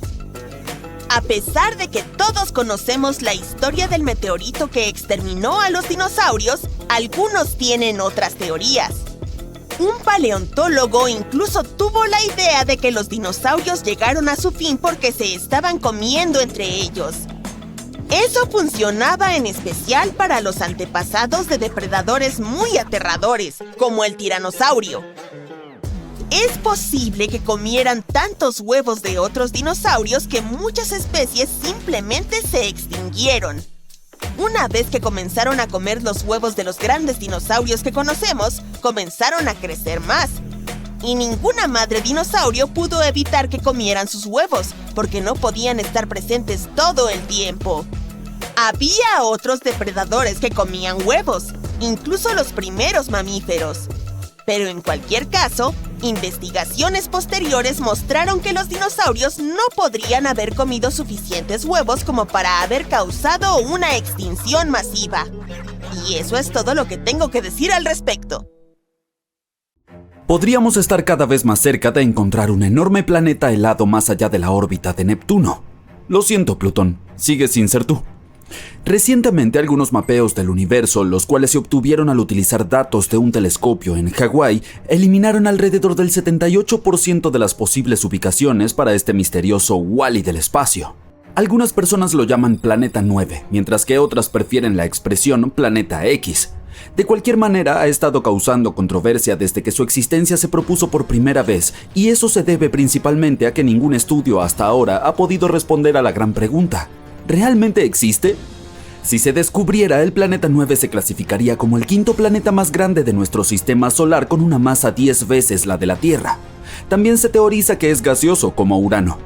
A pesar de que todos conocemos la historia del meteorito que exterminó a los dinosaurios, algunos tienen otras teorías. Un paleontólogo incluso tuvo la idea de que los dinosaurios llegaron a su fin porque se estaban comiendo entre ellos. Eso funcionaba en especial para los antepasados de depredadores muy aterradores, como el tiranosaurio. Es posible que comieran tantos huevos de otros dinosaurios que muchas especies simplemente se extinguieron. Una vez que comenzaron a comer los huevos de los grandes dinosaurios que conocemos, comenzaron a crecer más. Y ninguna madre dinosaurio pudo evitar que comieran sus huevos, porque no podían estar presentes todo el tiempo. Había otros depredadores que comían huevos, incluso los primeros mamíferos. Pero en cualquier caso, investigaciones posteriores mostraron que los dinosaurios no podrían haber comido suficientes huevos como para haber causado una extinción masiva. Y eso es todo lo que tengo que decir al respecto. Podríamos estar cada vez más cerca de encontrar un enorme planeta helado más allá de la órbita de Neptuno. Lo siento, Plutón, sigues sin ser tú. Recientemente algunos mapeos del universo, los cuales se obtuvieron al utilizar datos de un telescopio en Hawái, eliminaron alrededor del 78% de las posibles ubicaciones para este misterioso Wall-E del espacio. Algunas personas lo llaman Planeta 9, mientras que otras prefieren la expresión Planeta X. De cualquier manera, ha estado causando controversia desde que su existencia se propuso por primera vez, y eso se debe principalmente a que ningún estudio hasta ahora ha podido responder a la gran pregunta: ¿realmente existe? Si se descubriera, el planeta 9 se clasificaría como el quinto planeta más grande de nuestro sistema solar con una masa 10 veces la de la Tierra. También se teoriza que es gaseoso como Urano.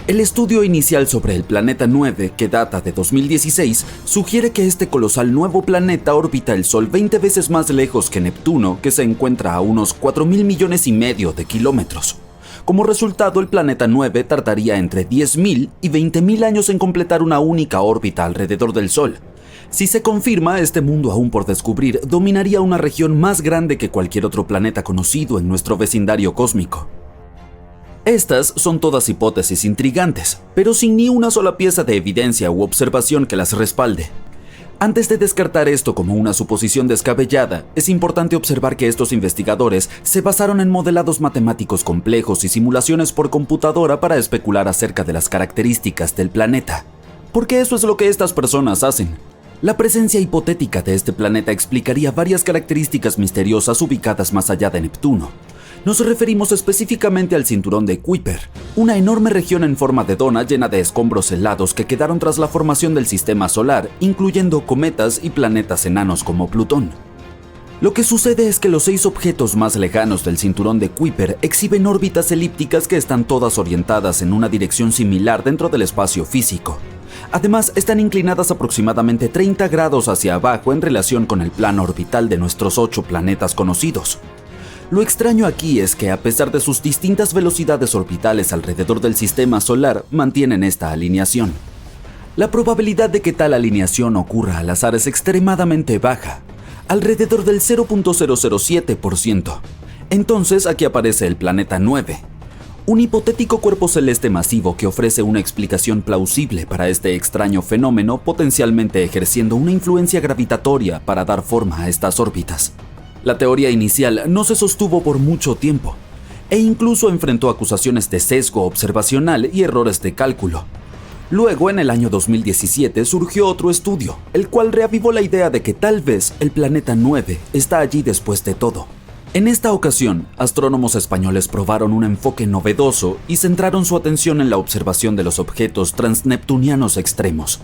El estudio inicial sobre el planeta 9, que data de 2016, sugiere que este colosal nuevo planeta orbita el Sol 20 veces más lejos que Neptuno, que se encuentra a unos 4.000 millones y medio de kilómetros. Como resultado, el planeta 9 tardaría entre 10.000 y 20.000 años en completar una única órbita alrededor del Sol. Si se confirma, este mundo aún por descubrir dominaría una región más grande que cualquier otro planeta conocido en nuestro vecindario cósmico. Estas son todas hipótesis intrigantes, pero sin ni una sola pieza de evidencia u observación que las respalde. Antes de descartar esto como una suposición descabellada, es importante observar que estos investigadores se basaron en modelados matemáticos complejos y simulaciones por computadora para especular acerca de las características del planeta. Porque eso es lo que estas personas hacen. La presencia hipotética de este planeta explicaría varias características misteriosas ubicadas más allá de Neptuno. Nos referimos específicamente al cinturón de Kuiper, una enorme región en forma de dona llena de escombros helados que quedaron tras la formación del sistema solar, incluyendo cometas y planetas enanos como Plutón. Lo que sucede es que los 6 objetos más lejanos del cinturón de Kuiper exhiben órbitas elípticas que están todas orientadas en una dirección similar dentro del espacio físico. Además, están inclinadas aproximadamente 30 grados hacia abajo en relación con el plano orbital de nuestros 8 planetas conocidos. Lo extraño aquí es que, a pesar de sus distintas velocidades orbitales alrededor del sistema solar, mantienen esta alineación. La probabilidad de que tal alineación ocurra al azar es extremadamente baja, alrededor del 0.007%. Entonces, aquí aparece el planeta 9, un hipotético cuerpo celeste masivo que ofrece una explicación plausible para este extraño fenómeno, potencialmente ejerciendo una influencia gravitatoria para dar forma a estas órbitas. La teoría inicial no se sostuvo por mucho tiempo, e incluso enfrentó acusaciones de sesgo observacional y errores de cálculo. Luego, en el año 2017, surgió otro estudio, el cual reavivó la idea de que tal vez el planeta 9 está allí después de todo. En esta ocasión, astrónomos españoles probaron un enfoque novedoso y centraron su atención en la observación de los objetos transneptunianos extremos.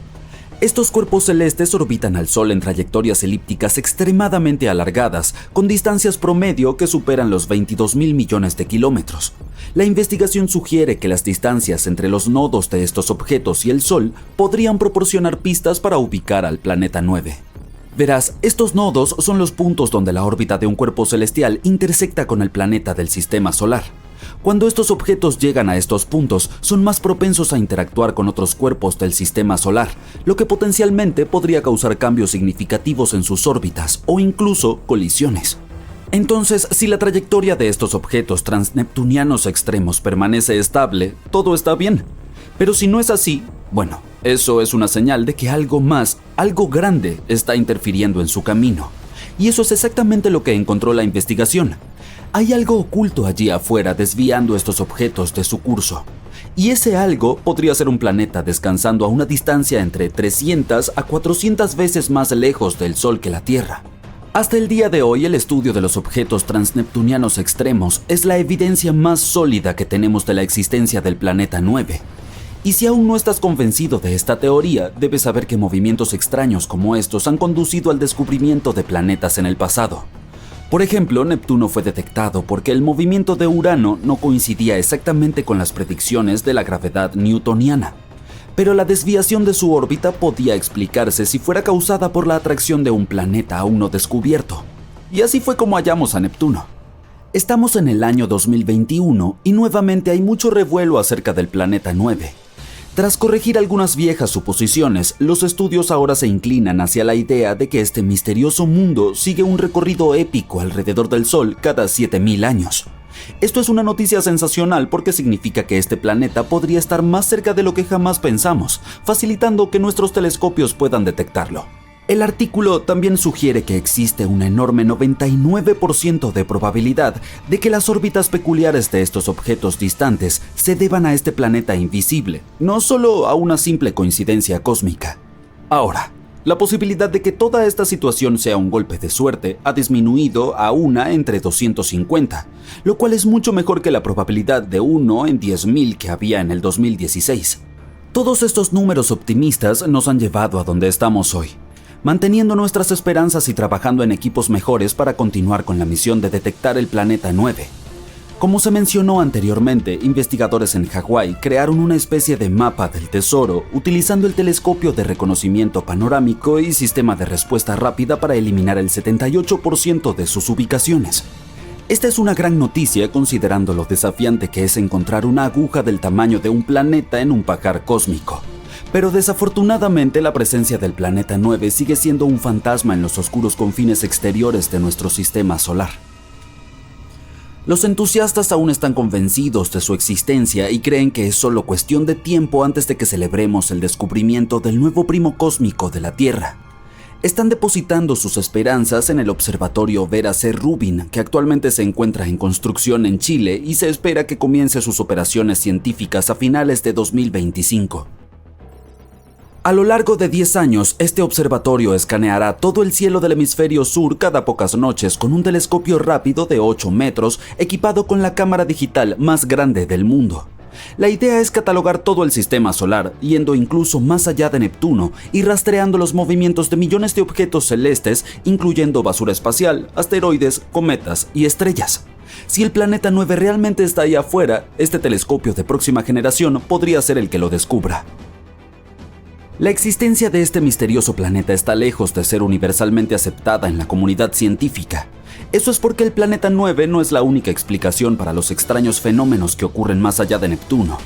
Estos cuerpos celestes orbitan al Sol en trayectorias elípticas extremadamente alargadas, con distancias promedio que superan los 22.000 millones de kilómetros. La investigación sugiere que las distancias entre los nodos de estos objetos y el Sol podrían proporcionar pistas para ubicar al planeta 9. Verás, estos nodos son los puntos donde la órbita de un cuerpo celestial intersecta con el planeta del sistema solar. Cuando estos objetos llegan a estos puntos, son más propensos a interactuar con otros cuerpos del sistema solar, lo que potencialmente podría causar cambios significativos en sus órbitas o incluso colisiones. Entonces, si la trayectoria de estos objetos transneptunianos extremos permanece estable, todo está bien. Pero si no es así, bueno, eso es una señal de que algo más, algo grande, está interfiriendo en su camino. Y eso es exactamente lo que encontró la investigación. Hay algo oculto allí afuera desviando estos objetos de su curso. Y ese algo podría ser un planeta descansando a una distancia entre 300 a 400 veces más lejos del Sol que la Tierra. Hasta el día de hoy, el estudio de los objetos transneptunianos extremos es la evidencia más sólida que tenemos de la existencia del planeta 9. Y si aún no estás convencido de esta teoría, debes saber que movimientos extraños como estos han conducido al descubrimiento de planetas en el pasado. Por ejemplo, Neptuno fue detectado porque el movimiento de Urano no coincidía exactamente con las predicciones de la gravedad newtoniana. Pero la desviación de su órbita podía explicarse si fuera causada por la atracción de un planeta aún no descubierto. Y así fue como hallamos a Neptuno. Estamos en el año 2021 y nuevamente hay mucho revuelo acerca del planeta 9. Tras corregir algunas viejas suposiciones, los estudios ahora se inclinan hacia la idea de que este misterioso mundo sigue un recorrido épico alrededor del Sol cada 7000 años. Esto es una noticia sensacional porque significa que este planeta podría estar más cerca de lo que jamás pensamos, facilitando que nuestros telescopios puedan detectarlo. El artículo también sugiere que existe un enorme 99% de probabilidad de que las órbitas peculiares de estos objetos distantes se deban a este planeta invisible, no solo a una simple coincidencia cósmica. Ahora, la posibilidad de que toda esta situación sea un golpe de suerte ha disminuido a 1 entre 250, lo cual es mucho mejor que la probabilidad de 1 en 10.000 que había en el 2016. Todos estos números optimistas nos han llevado a donde estamos hoy, manteniendo nuestras esperanzas y trabajando en equipos mejores para continuar con la misión de detectar el planeta 9. Como se mencionó anteriormente, investigadores en Hawái crearon una especie de mapa del tesoro utilizando el telescopio de reconocimiento panorámico y sistema de respuesta rápida para eliminar el 78% de sus ubicaciones. Esta es una gran noticia considerando lo desafiante que es encontrar una aguja del tamaño de un planeta en un pajar cósmico. Pero desafortunadamente la presencia del planeta 9 sigue siendo un fantasma en los oscuros confines exteriores de nuestro sistema solar. Los entusiastas aún están convencidos de su existencia y creen que es solo cuestión de tiempo antes de que celebremos el descubrimiento del nuevo primo cósmico de la Tierra. Están depositando sus esperanzas en el observatorio Vera C. Rubin, que actualmente se encuentra en construcción en Chile y se espera que comience sus operaciones científicas a finales de 2025. A lo largo de 10 años, este observatorio escaneará todo el cielo del hemisferio sur cada pocas noches con un telescopio rápido de 8 metros equipado con la cámara digital más grande del mundo. La idea es catalogar todo el sistema solar, yendo incluso más allá de Neptuno y rastreando los movimientos de millones de objetos celestes, incluyendo basura espacial, asteroides, cometas y estrellas. Si el planeta 9 realmente está ahí afuera, este telescopio de próxima generación podría ser el que lo descubra. La existencia de este misterioso planeta está lejos de ser universalmente aceptada en la comunidad científica. Eso es porque el planeta 9 no es la única explicación para los extraños fenómenos que ocurren más allá de Neptuno.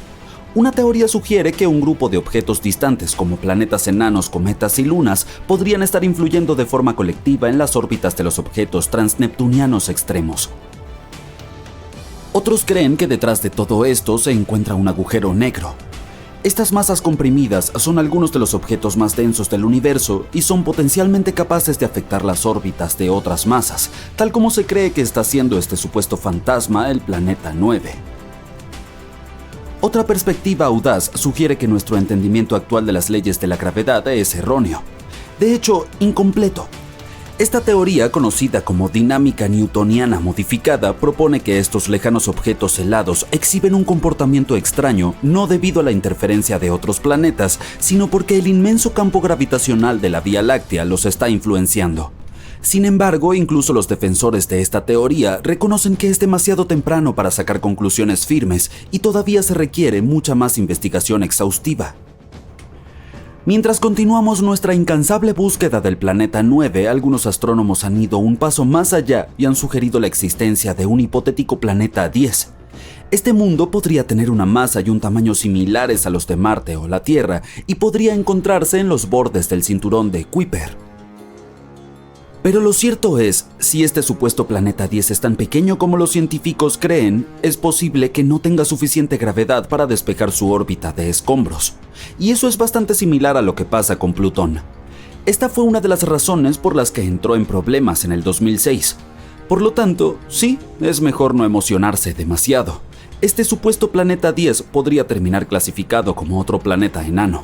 Una teoría sugiere que un grupo de objetos distantes como planetas enanos, cometas y lunas podrían estar influyendo de forma colectiva en las órbitas de los objetos transneptunianos extremos. Otros creen que detrás de todo esto se encuentra un agujero negro. Estas masas comprimidas son algunos de los objetos más densos del universo y son potencialmente capaces de afectar las órbitas de otras masas, tal como se cree que está haciendo este supuesto fantasma el planeta 9. Otra perspectiva audaz sugiere que nuestro entendimiento actual de las leyes de la gravedad es erróneo. De hecho, incompleto. Esta teoría, conocida como dinámica newtoniana modificada, propone que estos lejanos objetos helados exhiben un comportamiento extraño no debido a la interferencia de otros planetas, sino porque el inmenso campo gravitacional de la Vía Láctea los está influenciando. Sin embargo, incluso los defensores de esta teoría reconocen que es demasiado temprano para sacar conclusiones firmes y todavía se requiere mucha más investigación exhaustiva. Mientras continuamos nuestra incansable búsqueda del planeta 9, algunos astrónomos han ido un paso más allá y han sugerido la existencia de un hipotético planeta 10. Este mundo podría tener una masa y un tamaño similares a los de Marte o la Tierra y podría encontrarse en los bordes del cinturón de Kuiper. Pero lo cierto es, si este supuesto planeta 10 es tan pequeño como los científicos creen, es posible que no tenga suficiente gravedad para despejar su órbita de escombros. Y eso es bastante similar a lo que pasa con Plutón. Esta fue una de las razones por las que entró en problemas en el 2006. Por lo tanto, sí, es mejor no emocionarse demasiado. Este supuesto planeta 10 podría terminar clasificado como otro planeta enano.